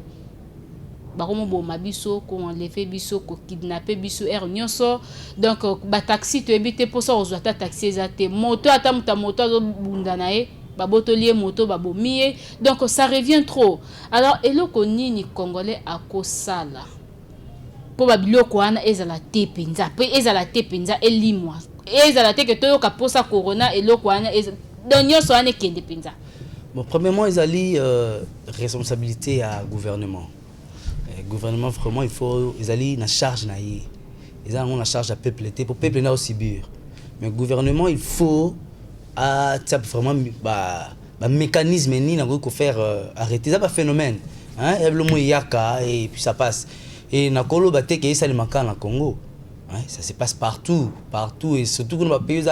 Ba komo bo mabiso ko enlever biso ko kidnapper biso nyonso donc ba taxi to ebité pour ça ozo ta taxi ezate moto ata muta moto zo bunda na e babotolier moto babomie donc ça revient trop. Alors eloko nini congolais a kosala pour babiloko wana ezala te penza pe ezala te penza elimwa ezala te que toyoka posa corona eloko wana donc nyonso wana ekende penza. Bon, premièrement, ils ont responsabilité à gouvernement. Le gouvernement, vraiment, il faut. Ils ont une charge. Ils ont une charge à peuple. Pour peuple, il y a aussi dur. Mais le gouvernement, il faut. Vraiment. Un mécanisme pour faire arrêter. C'est un phénomène. Il y a le yaka et puis ça passe. Et dans le pays, ça le Congo. Ça se passe partout. Partout. Et surtout que nos pays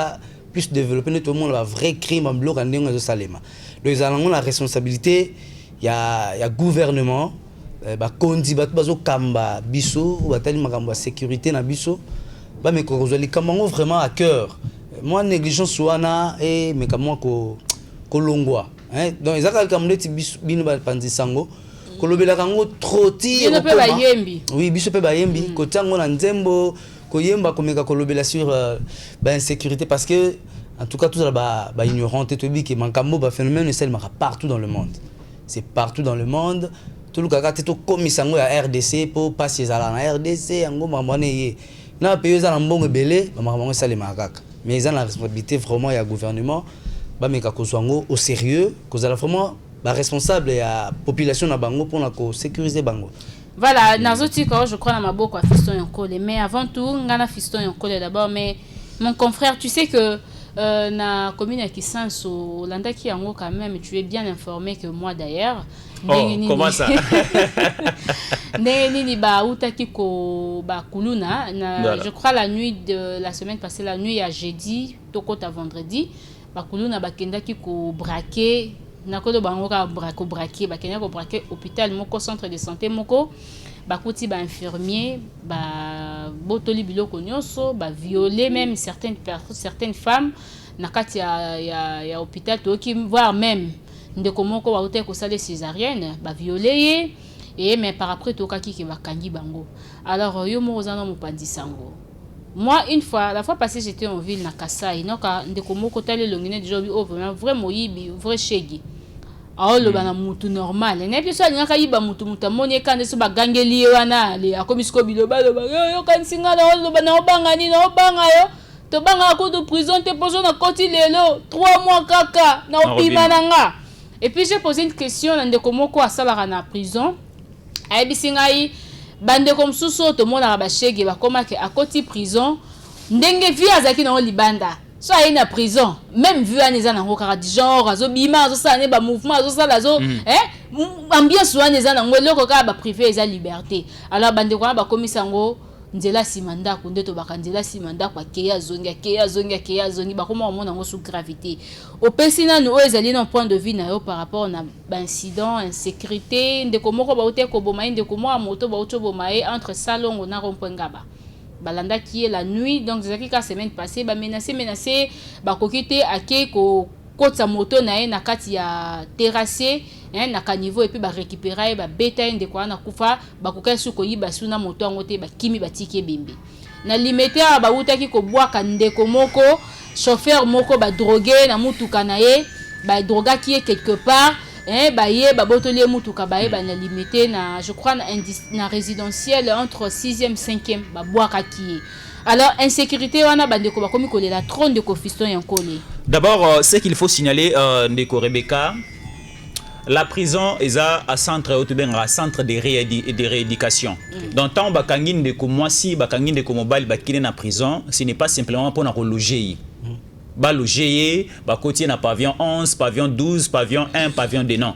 plus développés, tout le monde a un vrai crime en bloc en Ndenge Salema. Donc ils ont la responsabilité, il y a gouvernement, kondi bazo kamba biso ou batali makambo sécurité na biso, ba me ko zoli kamango vraiment à cœur. Moi négligence wana et me kamwa ko longwa, hein. Donc ils ont comme les bino ba pandisango, ko lobela kango troti et pe ba yembi. Oui, biso pe ba yembi, ko tango na nzembo, ko yemba ko meka ko lobela sur insécurité parce que en tout cas, tout ça, ignorant, et tout que Mankamo, phénomène, c'est partout dans le monde. C'est partout dans le monde. Tout le monde a été commissaire à RDC pour passer à la RDC, en gros, maman, na pays à l'ambon belé, maman, ça les macaques. Mais ils ont la responsabilité vraiment, il y a le gouvernement, mais au sérieux, qu'ils ont vraiment responsable et la population na bango pour la sécuriser bango. Voilà, Nazotiko, je crois, dans ma boîte, fiston et mais avant tout, on a fiston et d'abord, mais mon confrère, tu sais que na commune à Kisanso, Landa qui en quand même, tu es bien informé que moi d'ailleurs. Oh, comment ça? Je crois la nuit de la semaine passée, la nuit à jeudi, tokota vendredi, Bakuluna bakenda ki ko braquer, nakolo bangoka braquer, bakenda ko braquer hôpital moko centre de santé moko. Bakuti ba infirmier ba botoli biloko nyonso ba violer même certaines femmes nakati ya hôpital to ki voir même ndeko moko ba hotel ko sale césarienne ba violer et mais par après to kaki ki bakangi bango. Alors yo mo ozana mo pandisango. Moi une fois la fois passée j'étais en ville na Kasai noka ndeko moko tale longine déjà vraiment vraiment yibi vrai shegi. Ah le bana mutu normal ne biso alingaka yiba mutu amoni kande so bagangeli wana le akomisiko biloba yo kansinga na lo bana obanga ni na obanga yo to banga ko de prison te poso na koti lelo 3 mois kaka na opima nanga. Et puis j'ai posé une question na ndeko moko asalaka na prison ayebisingai bande comme suso to mona ba shege ba komaka akoti prison ndenge vi azaki na libanda. So il na prison même vu aneza na ngokara di genre azo bima azo sala ne ba mouvement azo sala azo ambiance wana na ngoloko ka ba privé eza liberté. Alors bande ko ba komisa ngo nzela simanda ko ndeto bakanzela simanda kwa keya zongi ba koma omona ngo sous gravité. Opesi na no ezali na point de vue na yo par rapport na ba incident insécurité ndeko moko ba ote ko boma ndeko mo moto ba oto boma entre salongo na rompengaba. Balanda qui est la nuit donc c'est la semaine passée ba menacé ba kokite ake ko kotsa moto na na kati ya terrassé na ka niveau et puis ba récupérer ba beta inde kwa na kufa ba kokasu ko yiba suna moto ngote ba kimi batike bembe na limité ba utaki ko bwaka ndeko moko chauffeur moko ba drogué na mutuka na ye ba droga qui est quelque part ba botoli mutuka ba na limité na je crois na résidentiel entre 6e 5e ba bwaka qui. Alors insécurité wana bandeko ba komi kolela trône de Fiston Yankole. D'abord ce qu'il faut signaler ndeko Rebecca, la prison est à centre à centre de rééducation. Donc tant bakangi ndeko mwasi bakangi ndeko mobali bakine na prison, ce n'est pas simplement pour na loger. Ba loger, ba côté na pavillon 11, pavillon 12, pavillon 1, pavillon 2 non.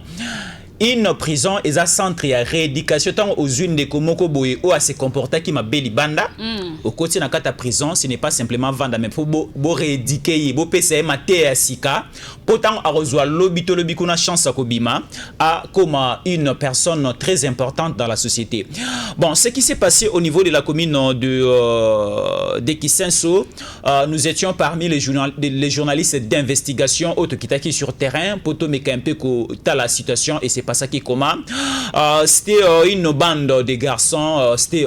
Une prison est un centre de rééducation tant aux unes de Komoko Boye ou à se comporter qui m'a beli banda. Au côté de la prison, ce n'est pas simplement vendre, mais il faut rééduquer, il faut PCM à Sika. Pourtant, à rejoindre l'obito l'obikuna chance à Kobima, comme une personne très importante dans la société. Bon, ce qui s'est passé au niveau de la commune de Kisenso, nous étions parmi les journalistes d'investigation auto qui sur terrain pour te mettre un peu la situation et c'est passé passaki comment c'était une bande de garçons, c'était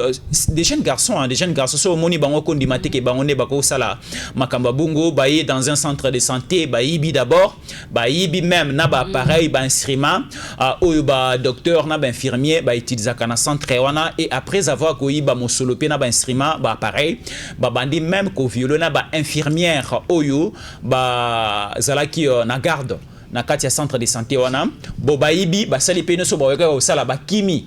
des jeunes garçons, des jeunes garçons. So moni bango kondi mateke bango ne bako sala makamba bungo baye dans un centre de santé bayibi d'abord bayibi même na ba appareil ba instrument oyo ba docteur na ba infirmier ba utiliser kana centre wana et après avoir koyiba mosolopé na ba instrument ba appareil ba bandi même ko violé na ba infirmière oyo ba zalaki na garde na kati ya centre de santé wana bo bayibi ba sali pene so ba weka ko sala ba kimi.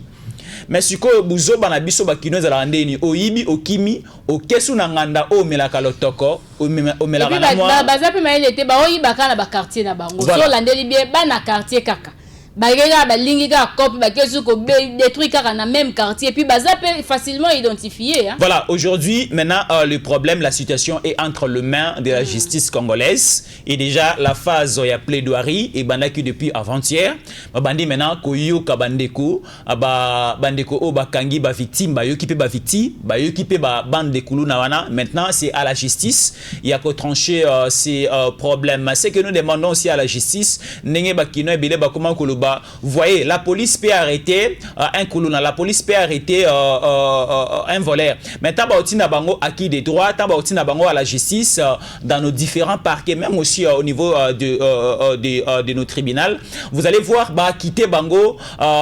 Mais si ko buzo bana biso ba kino za ndeni oyibi okimi okesu na nganda o melaka lotoko o melaka na moi bazape maelete ba oyiba kana ba quartier na bango so landeli bien bana quartier kaka bagega balingi ka copie bakesu ko détruit kaka na même quartier puis bazape facilement identifié hein. Voilà, aujourd'hui maintenant le problème, la situation est entre les mains de la justice congolaise et déjà la phase ya plaidoirie et bandaki depuis avant-hier bandi maintenant koyo ka bandeko ba bandeko o bakangi ba victime ba yoki pe ba victime ba yoki pe ba bande de kuluna wana. Maintenant c'est à la justice il y a que trancher ces problèmes. C'est que nous demandons aussi à la justice ndenge bakino ebele ba comment koloba. Vous voyez, la police peut arrêter un Kuluna, la police peut arrêter un voleur. Mais tabaoutina bango acquis des droits, tabaoutina bango à la justice dans nos différents parquets, même aussi au niveau de nos tribunaux. Vous allez voir, bah quitter bango,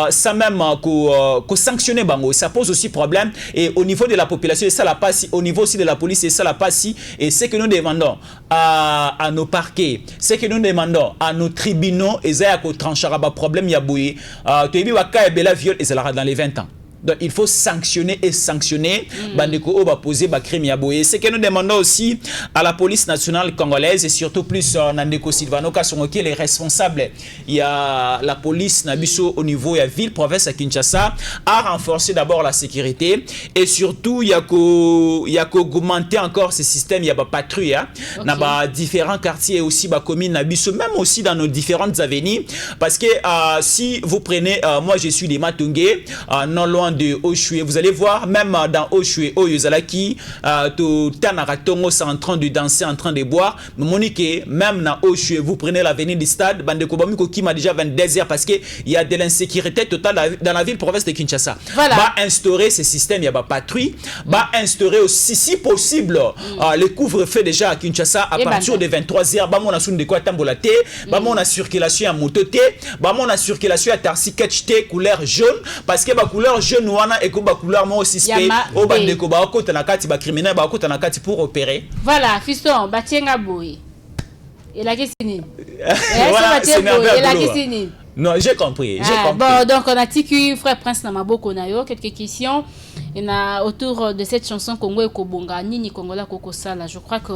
ça même que sanctionner bango, ça pose aussi problème. Et au niveau de la population, et ça la passe. Au niveau aussi de la police, et ça la passe. Et c'est que nous demandons à nos parquets, c'est que nous demandons à nos tribunaux, et ça y a tranchera problème yaboué tu as waka ebela viol et ça dans les 20 ans. Donc il faut sanctionner et sanctionner bandeko o ba poser ba crime yaboué. C'est que nous demandons aussi à la police nationale congolaise et surtout plus Nandeko Silvano Kasongo qui est les responsables. Il y a la police nabiso au niveau de la ville province à Kinshasa à renforcer d'abord la sécurité et surtout il y a que augmenter encore ce système, il y a pas patrouille dans ba différents quartiers et aussi ba communes nabiso même aussi dans nos différentes avenues parce que si vous prenez moi je suis des Matungé non loin de Oshue, vous allez voir même dans Oshue Oyozalaki to Tanaratongo c'est en train de danser, en train de boire. Monique même dans Oshue vous prenez l'avenue du stade Bandeko Bamiko qui m'a déjà 22 heures parce que il y a de l'insécurité totale dans la ville province de Kinshasa. Voilà. Va instaurer ce système, il y a pas patrouille, va instaurer aussi si possible le couvre-feu déjà à Kinshasa à partir de 23h. Ba mon asun de quoi tambolate, ba mon circulation à mototé, ba mon circulation à tarsi ketchté couleur jaune parce que ba couleur jaune wana et ba couleur mo suspect au bandeko ba okota na kati ba criminel ba okota na kati pour opérer. Voilà, fiston ba tienga boy. Et la question voilà, c'est et la question. Non, j'ai compris, j'ai compris. Bon, donc on a dit frère Prince Namaboko Nayo quelques questions et na autour de cette chanson Congo et Kobonga nini Kongola Koko Sala. Je crois que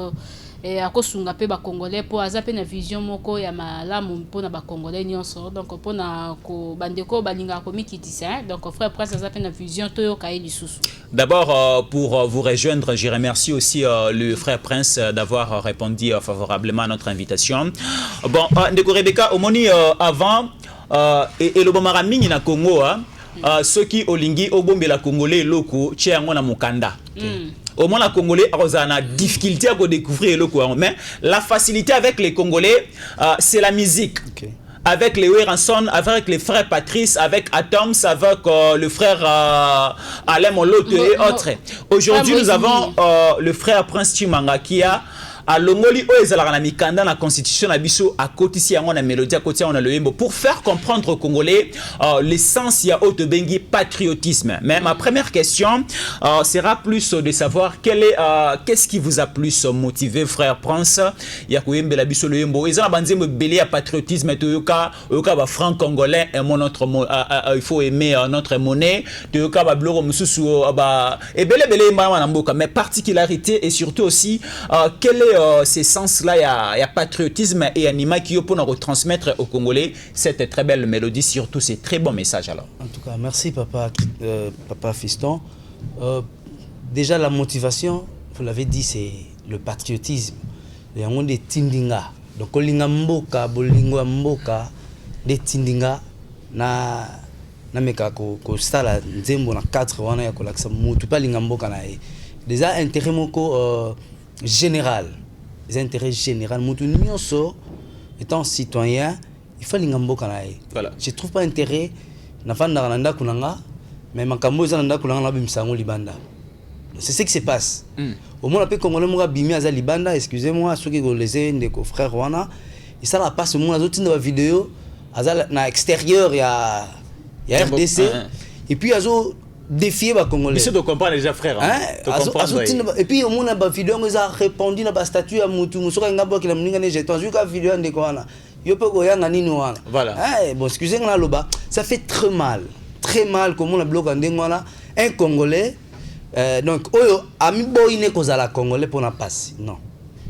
akosunga pe ba congolais po azape na vision moko ya malamu mpona ba congolais nyonso donc pona ko bandeko balinga ko mikitisa donc frère Prince azape na vision toyo kaye lisusu. D'abord pour vous rejoindre, je remercie aussi le frère Prince d'avoir répondu favorablement à notre invitation. Bon ndeko Rebecca omoni avant et le bomara mingi na Congo ceux qui olingi obombela congolais loko tchiango na mukanda. Au moins, la Congolais a une difficulté à découvrir le courant. Mais la facilité avec les Congolais, c'est la musique. Okay. Avec les Weranson, avec les frères Patrice, avec Atoms, avec le frère Alain Moloto et autres. Aujourd'hui, nous avons le frère Prince Chimanga qui a à Longoli ezalaka na mikanda na constitution na biso à côté si yango na mélodie à côté on a le yembo pour faire comprendre aux Congolais l'essence ya otobengi patriotisme. Mais ma première question sera plus de savoir qu'est-ce qui vous a plus motivé frère Prince ya koyembe la biso le yembo ezala banzembo belé ya patriotisme toyoka ba franc congolais et notre il faut aimer notre monnaie toyoka ba bloro mususu ba et belé na mboka mais particularité et surtout aussi quel est ces sens-là, il y a patriotisme et anima qui pour nous retransmettre aux Congolais cette très belle mélodie, surtout ces très bons messages alors. En tout cas, merci papa Fiston. Déjà la motivation, vous l'avez dit, c'est le patriotisme. Il y a des tindinga. Donc olinga mboka, bolingo mboka, des tindinga na meka ko stala nzembo na 4 wana ya kolaksa mutu pa linga mboka na e. Déjà intérêt moko général. Les intérêts généraux, étant citoyen, il faut l'ingamboka na ye. Voilà. Je trouve pas intérêt na fanda na ndako nanga mais makambo za na ndako nanga na bimsango libanda. C'est ce qui se passe. Au moins, après, Congolais, moi, bimi à Libanda, excusez-moi, ceux qui ont les frères Rwana, et ça, la passe, moi, les autres, dans la vidéo, à l'extérieur, il y a RDC, et puis, ils ont défié les Congolais. Mais c'est de comprendre déjà, frère. Et puis, au moins, dans la vidéo, ils ont répondu à la statue à Moutou, ils ont dit qu'il y a une jeton, vu la vidéo, voilà. Bon, excusez-moi, ça fait très mal, comme on a bloqué un Congolais. Donc, ami boyine kozala congolais pour la passe. Non.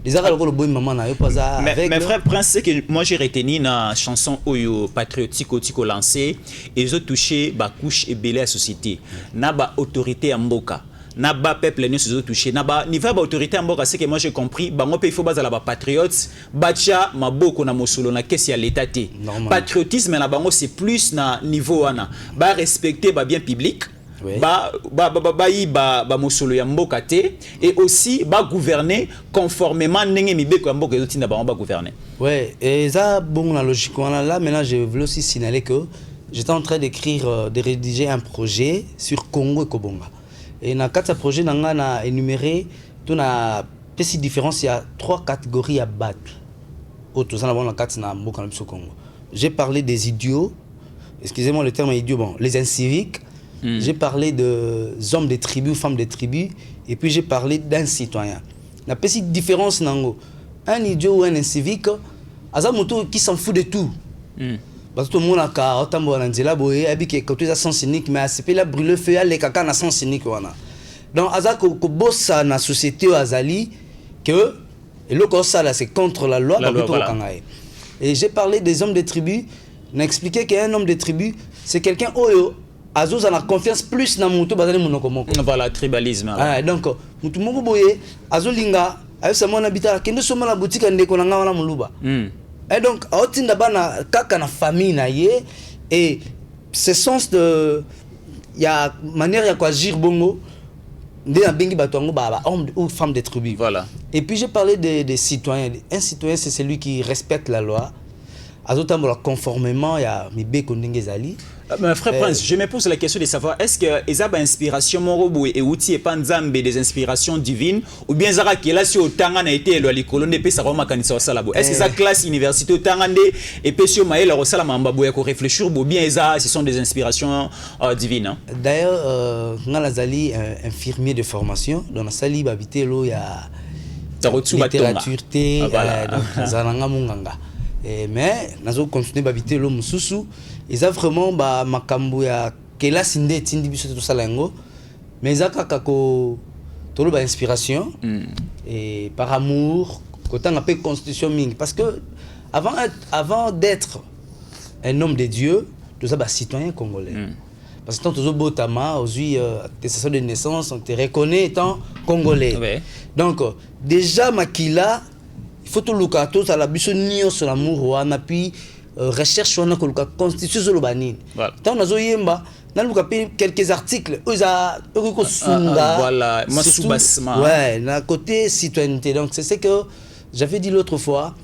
Les arabes le boy maman na yo pas avec. Mais frère Prince, c'est que moi j'ai retenu na chanson oyo patriotique otiko lancé et ils ont touché ba couche et belé à société. Na ba autorité à mboka. Na ba peuple ne se touché. Na ba niveau ba autorité à mboka c'est que moi j'ai compris ba ngope il faut bazala ba patriotes bacha maboko na mosolo na kesi ya l'état té. Patriotisme na bango c'est plus na niveau wana. Ba respecter ba bien public. Oui. Mosolo ya mboka te et aussi ba gouverner conformément ndenge mibeko ya mboka ezotinda ba gouverner. Ouais, et ça bon la logique là maintenant je voulais aussi signaler que j'étais en train d'écrire de rédiger un projet sur Congo et Kobonga. Et dans quatre projets nanga na énuméré tout na petite différence il y a 3 catégories à battre. Auto ça na quatre na mboka na biso Congo. J'ai parlé des idiots. Excusez-moi le terme idiot bon, les inciviques. J'ai parlé de hommes des tribus, femmes des tribus, et puis j'ai parlé d'un citoyen. La petite différence, nango, un idiot ou un incivique, azamoto qui s'en fout de tout. Parce que tout le monde a car, autant bon anzela boye, habité côté à sens cynique, mais c'est pas la brûler feu, les caca na sens cynique wana. Donc azako ko bossa na société azali que et le ça là c'est contre la loi, voilà. Et j'ai parlé des hommes des tribus, n'a expliqué qu'un homme des tribus, c'est quelqu'un oyo Azos a la confiance plus dans mon bazali monokomoko. Voilà, tribalisme. Donc, mutu moko boye, azolinga, ayo sa mona bita, kende soma la boutique ndeko na ngana muluba. Et donc, aotinda bana kaka na famille na ye et ce sens de il y a manière ya quoi agir bongo ndé na bengi bato ngo ba homme ou femme des tribus. Voilà. Et puis j'ai parlé des citoyens. Un citoyen c'est celui qui respecte la loi. Azotambola conformément ya mibeko ndenge zali. Mais frère Prince, je me pose la question de savoir est-ce que Ezaba inspiration morobo et outil et panzambe des inspirations divines ou bien Zara qui est là sur Tangana été le likolo ne peut savoir ma kanisa salabo. Est-ce que sa classe université Tangande et Pesio Maël Rosala Mambabo ya ko réfléchir ou bien Eza ce sont des inspirations divines hein? D'ailleurs Ngalazali infirmier de formation dans la sali babité lo ya littérature té Zananga Munganga. Mais nazo continuer babité lo mususu ils ont vraiment ba makambo ya kela sinde tindi biso tout ça lango mais ça kako tolo ba inspiration et par amour quand on appelle constitution ming parce que avant d'être un homme de Dieu tout ça ba citoyen congolais parce que tant aux botama aux attestation de naissance on te reconnaît étant congolais donc déjà makila il faut tout le cas tout ça la biso nio sur l'amour wana puis recherche on a que constitution sur le banine tant nazo yemba na luka quelques articles oza ko sunga voilà masubasma ouais na côté citoyenneté donc c'est ce que j'avais dit l'autre fois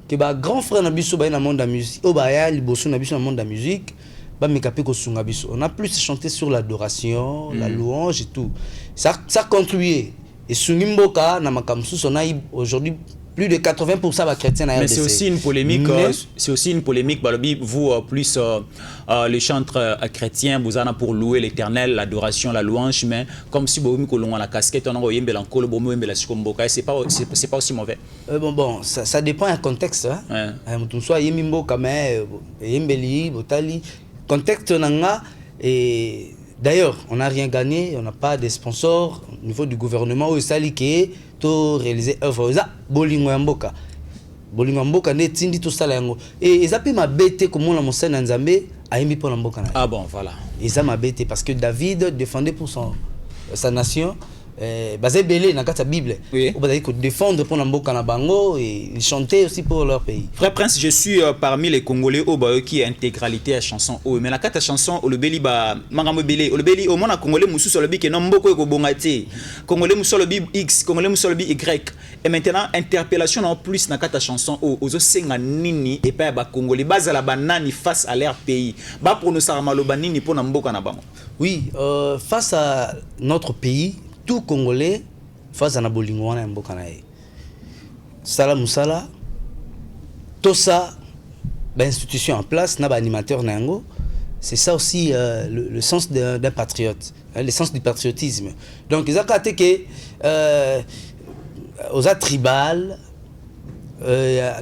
que ba grand frère na biso ba na monde de la musique o ba ya liboso na biso na monde de la musique ba mekape ko sunga biso on a plus chanté sur l'adoration la louange et tout ça contribué et sungimboka na makamsu on a aujourd'hui plus de 80% va chrétiens à RDC. Mais c'est aussi une polémique. C'est aussi une polémique. Vous plus les chantres chrétiens, vous en avez pour louer l'Éternel, l'adoration, la louange, mais comme si vous avez la casquette, on a un mélancole, c'est pas aussi mauvais. Bon, ça dépend du contexte. Soit yemimboka mais yembeli, botali, contexte nanga et d'ailleurs, on n'a rien gagné, on n'a pas de sponsors au niveau du gouvernement où sali qui to réaliser œuvre ça bolingo mboka ne tindi tout ça lango et ezapi mabete comme on la monsana nzambe ayimbi pour mboka na ah bon voilà et ça mabete parce que David défendait pour sa nation basé belé dans la Bible. Oui. Ils défendre pour Namboka na bango et chanter aussi pour leur pays. Frère Prince, je suis parmi les Congolais qui intégralité à chanson mais la carte chanson le beli ba mangambo belé le beli au monde Congolais musu sur le bi que non mboko ko bongate Congolais musu le bi X Congolais musu le bi Y et maintenant interpellation en plus na carte chanson ozo senga nini et pas ba Congolais bazala banani face à leur pays ba prononcer maloba nini pour na mboka na bango. Oui, face à notre pays, tout Congolais face à na bolingo wana mboka na ye. Sala musala tout ça institution en place na ba animateur nango, c'est ça aussi le sens d'un patriote, le sens du patriotisme. Donc ils ont capté que aux tribal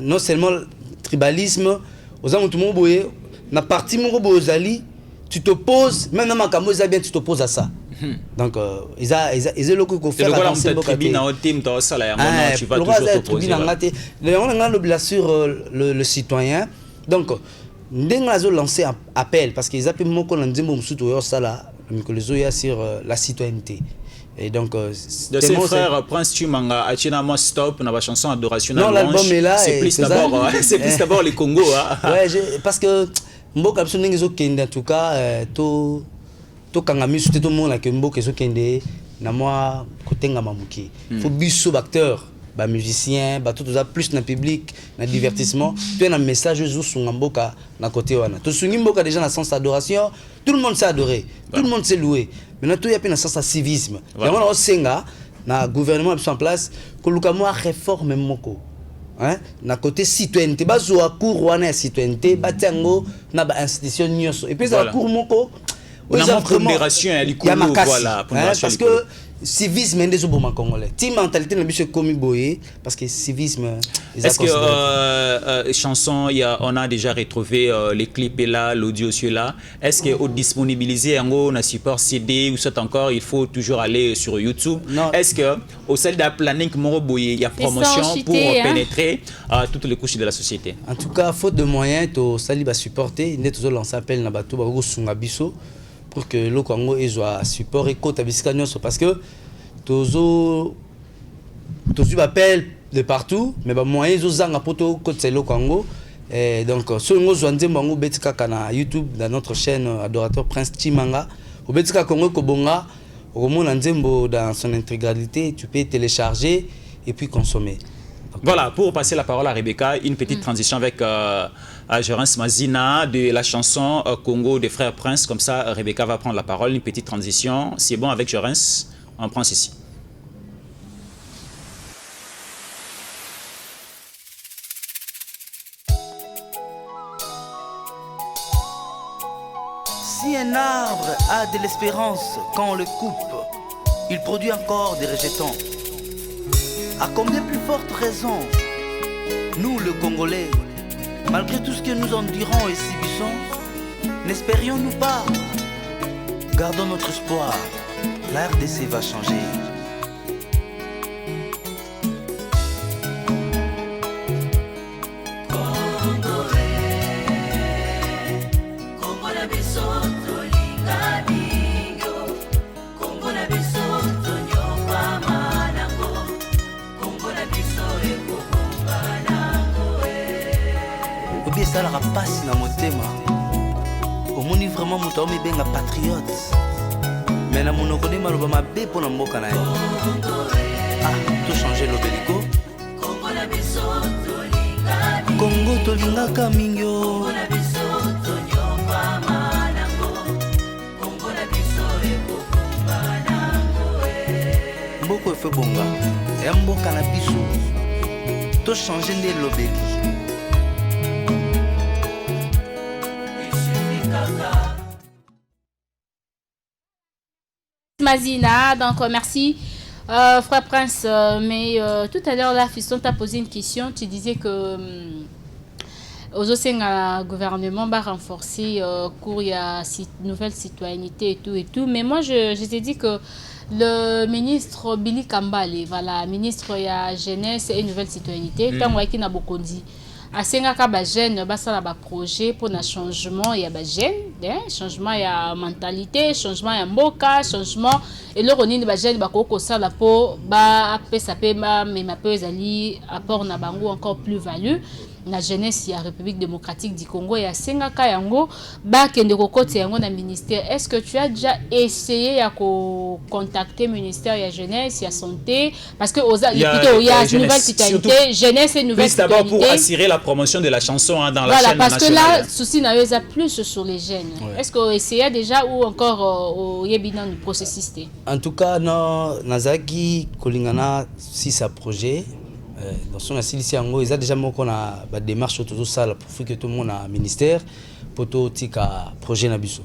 non seulement tribalisme aux amutumo boye na parti mon bozali tu t'opposes même dans makambo ça bien tu t'opposes à ça. Donc ils ont le coup qu'on fait avancer beaucoup tu vas toujours t'opposer. On a bien sûr le citoyen. Donc ndenge azo lancer un appel parce qu'ils appellent moko na nzembo musutu yo sala mikolozo ya sur la citoyenneté. Et donc de ses frères Prince Chimanga achina moi stop na ba chanson adoration. Non, l'album est là, c'est plus d'abord c'est plus d'abord les Congo Ouais, parce que mboka biso ndenge zo kende en tout cas to kangami sute to mona ke mboka zo kende na moi kotenga mamuki. Faut biso acteur ba musicien ba tout ça plus na public na divertissement tu as un message zo sunga mboka na côté wana to sungi mboka déjà na sens adoration tout le monde s'est adoré tout le monde s'est loué maintenant tout y a pe na sens civisme donc on senga na gouvernement en place ko luka mo réforme moko hein na côté citoyenneté bazo a cour wana ya citoyenneté batango na ba institution nyonso et puis ça cour moko on a pondération à l'icône voilà parce que civisme est bon congolais. Ti mentalité na biso komi boye parce que civisme. Est-ce que chanson on a déjà retrouvé les clips et là l'audio aussi là. Est-ce que au disponibiliser en na support CD ou soit encore il faut toujours aller sur YouTube. Est-ce que au sein de planning moro boye il y a promotion pour pénétrer toutes les couches de la société. En tout cas faute de moyens to sali ba supporter net to lancer appel na bato ba ko sunga biso pour que le Congo soit support et côté parce que tozo appel de partout mais ba moyens aux zanga poto côté le Congo et donc sur ngo zwanze bango betika kana YouTube dans notre chaîne adorateur Prince Chimanga au betika Congo kobonga au mona nzembo dans son intégralité tu peux télécharger et puis consommer. Voilà, pour passer la parole à Rebecca, une petite transition avec Jorens Mazina de la chanson Congo des frères Prince. Comme ça, Rebecca va prendre la parole. Une petite transition. C'est bon avec Jorens, on prend ceci. Si un arbre a de l'espérance quand on le coupe, il produit encore des rejetons. À combien plus forte raison, nous le Congolais, malgré tout ce que nous endurons et subissons, n'espérions-nous pas? Gardons notre espoir, la RDC va changer. Ça la passe dans mon thème. Au monde vraiment muto mi benga patriote. Mais na mono koni maloba mabe pour na mboka na ye. Ah, tout changer l'obélico. Congo tolinga kamingyo. Mboko fe bonga. Ya mboka na biso. Tout changer nde l'obéli. Mazina, donc merci frère Prince, mais tout à l'heure là Fiston t'a posé une question, tu disais que aux Osenga gouvernement va renforcer cours il y a nouvelle citoyenneté et tout, mais moi je t'ai dit que le ministre Billy Kambale, voilà, ministre il y a jeunesse et nouvelle citoyenneté, tant qui n'a beaucoup dit asengaka ba jeune basala ba projet pour na changement ya ba jeune, changement ya mentalité, changement ya mboka, changement et le ronini ba jeune bakoko sala po ba pesa pe ma mais ma peu ezali apport na bango encore plus value na jeunesse ya République démocratique du Congo ya sengaka yango ba kende kokoti yango na ministère. Est-ce que tu as déjà essayé ya ko contacter ministère ya jeunesse ya santé parce que il y a nouvelle citoyenneté jeunesse et nouvelle citoyenneté d'abord pour assurer la promotion de la chanson dans la chaîne nationale. Voilà, parce que là souci na yo plus sur les jeunes. Est-ce que essayé déjà ou encore au yebina du processus? En tout cas non nazaki kolingana si ça projet dans son assis yango ils a déjà mon qu'on a ba démarche autour de ça pour que tout le monde a ministère pour tout tika projet na biso.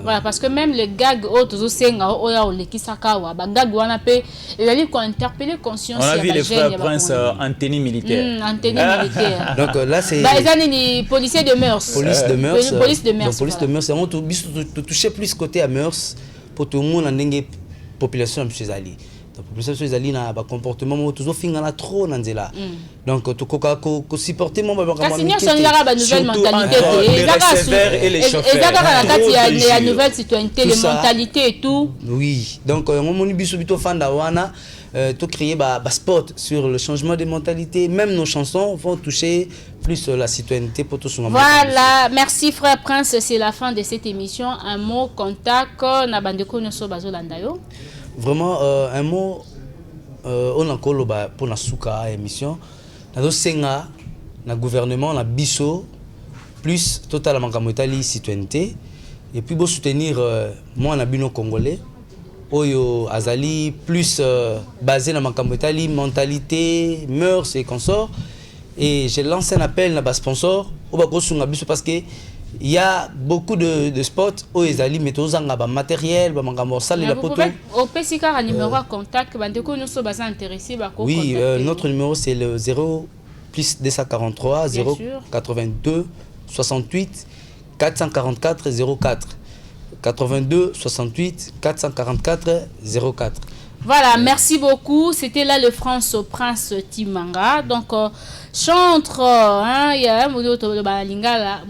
Voilà, parce que même les gags autour senga oya olekisaka wa ba gag wana pe il allait qu'on interpeller conscience. On a vu les frères Prince en tenue militaire. En tenue militaire. Donc là c'est bah les policiers de mœurs. Police de mœurs. Police de mœurs. Police de mœurs c'est on toucher plus côté à mœurs pour tout le monde en dengue population chez Ali. La population chez Ali na ba comportement toujours fingana trop nanzela. Donc to ko supporter mon ba ba nouvelle mentalité les receveurs et les chauffeurs. Il y a nouvelle citoyenneté, les mentalités et tout. Oui. Donc on moni biso bito fanda wana to créer ba spot sur le changement des mentalités, même nos chansons vont toucher plus la citoyenneté pour tout son. Voilà, merci frère Prince, c'est la fin de cette émission. Un mot contact na bandeko nyoso bazolanda yo. Vraiment un mot on a koloba pour na suka émission na senga na gouvernement na biso plus total mankamotali citoyenneté et puis pour soutenir moi na bino congolais oyo azali plus basé na mankamotali mentalité mœurs et consorts et j'ai lancé un appel na ba sponsor au ba kosunga biso parce que il y a beaucoup de spots où ils allaient mettre aux angles matériel, la photo. Au PCK, un numéro à contact, nous sommes intéressés. Oui, notre numéro c'est le 0 plus 243 082 68 444 04 82 68 444 04. Voilà, merci beaucoup. C'était là le France au Prince Timanga. Donc, chantre, il y a un modèle de Balingala,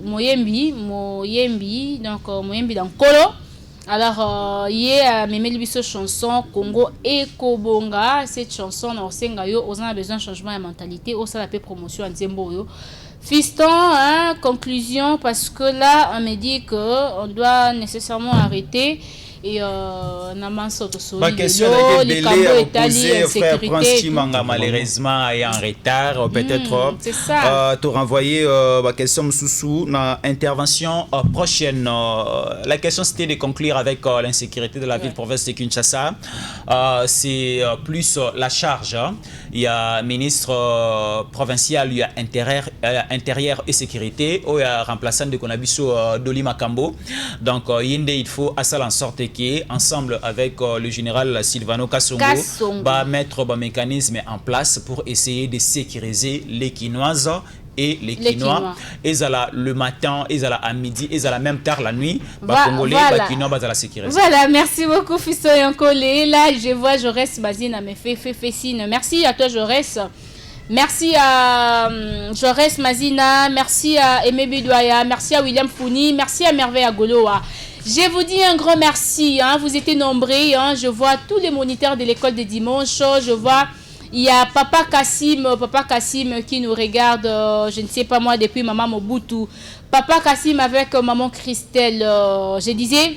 Moyembi, donc Moyembi dans Kolo. Alors, il y a même chanson Congo et Kobonga. Cette chanson, on a besoin de changement de mentalité. On a fait promotion à Nzembo. Fiston, conclusion, parce que là, on me dit qu'on doit nécessairement arrêter. Et ma question est posée, frère Prince Timanga malheureusement est en retard peut-être te renvoyer ma question sous na intervention prochaine. La question c'était de conclure avec l'insécurité de la ville province de Kinshasa. C'est plus la charge. Il y a ministre provincial, il y a intérieur et sécurité, il y a remplaçant de Konabiso Doli Makambo. Donc il faut à ça en sorte ensemble avec le général Sylvano Kassongo va mettre un mécanisme en place pour essayer de sécuriser les Quinoises et les Quinois. Ils ont le matin, ils ont à midi, ils ont même tard la nuit. Congolais, Quinois, la sécuriser. Voilà, merci beaucoup Fisto Yankole. Là, je vois Jaurès Bazine à mes signe. Merci à toi Jaurès. Merci à Jaurès Mazina, merci à Aimé Bidouaya, merci à William Founi, merci à Merveille Agoloa. Je vous dis un grand merci, vous étiez nombreux, je vois tous les moniteurs de l'école de dimanche, je vois, il y a Papa Kassim qui nous regarde, je ne sais pas moi, depuis Maman Mobutu, Papa Kassim avec Maman Christelle, je disais,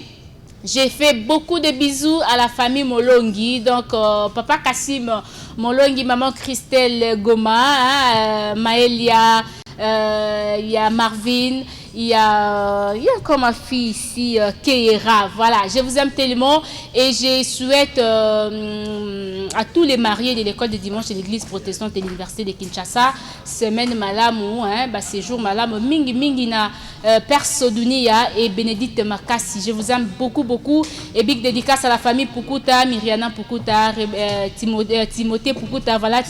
j'ai fait beaucoup de bisous à la famille Molongi, donc Papa Kassim, Molongi, Maman Christelle Goma, Maëlia, il y a Marvin, il y a encore ma fille ici, Keira. Voilà, je vous aime tellement et je souhaite à tous les mariés de l'école de dimanche de l'église protestante de l'université de Kinshasa, semaine malamu, séjour malamu, mingi na Perso Dunia et Bénédicte Makassi. Je vous aime beaucoup, beaucoup. Et big dédicace à la famille Pukuta, Myriana Pukuta, Timothée Pukuta, voilà,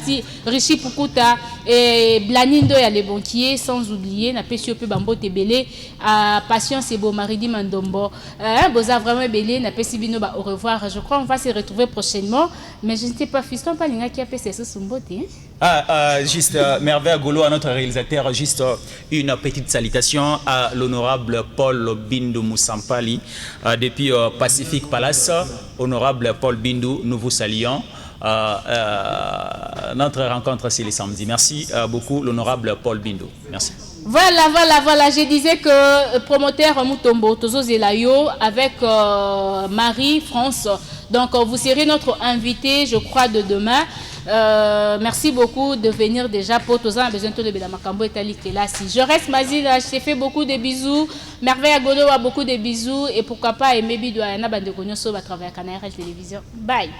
Rishi Pukuta et Blanindo et les banquiers, sans oublier, n'a pas su Bambo Tebele. belé Passion c'est beau Maridi Mandombo boza vraiment belé na pesibino ba au revoir. Je crois on va se retrouver prochainement, mais je ne sais pas fiston pas linga qui a fait ce sumbote. Juste Merveille Golo à notre réalisateur, juste une petite salutation à l'honorable Paul Bindu Moussampali depuis Pacific Palace. Honorable Paul Bindu, nous vous saluons. Notre rencontre c'est le samedi. Merci beaucoup l'honorable Paul Bindu. Merci. Voilà, je disais que promoteur Mutombo Tozo Zelayo avec Marie-France. Donc vous serez notre invité, je crois, de demain. Merci beaucoup de venir déjà pour tous en besoin de Bedamakambo et Talikelasi. Je reste Mazil, je t'ai fait beaucoup de bisous. Merveille Agolo a beaucoup de bisous et pourquoi pas aimer Bidouana Bandekonyoso va travailler à Canal Télévision. Bye.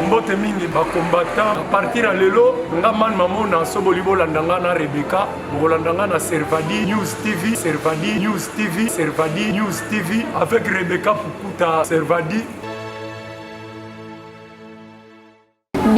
Mbote mingi ba combattant à partir à lelo nga man mamona soboli bolandanga na Rebecca bolandanga na Servadi News TV Servadi News TV Servadi News TV avec Rebecca Pukuta Servadi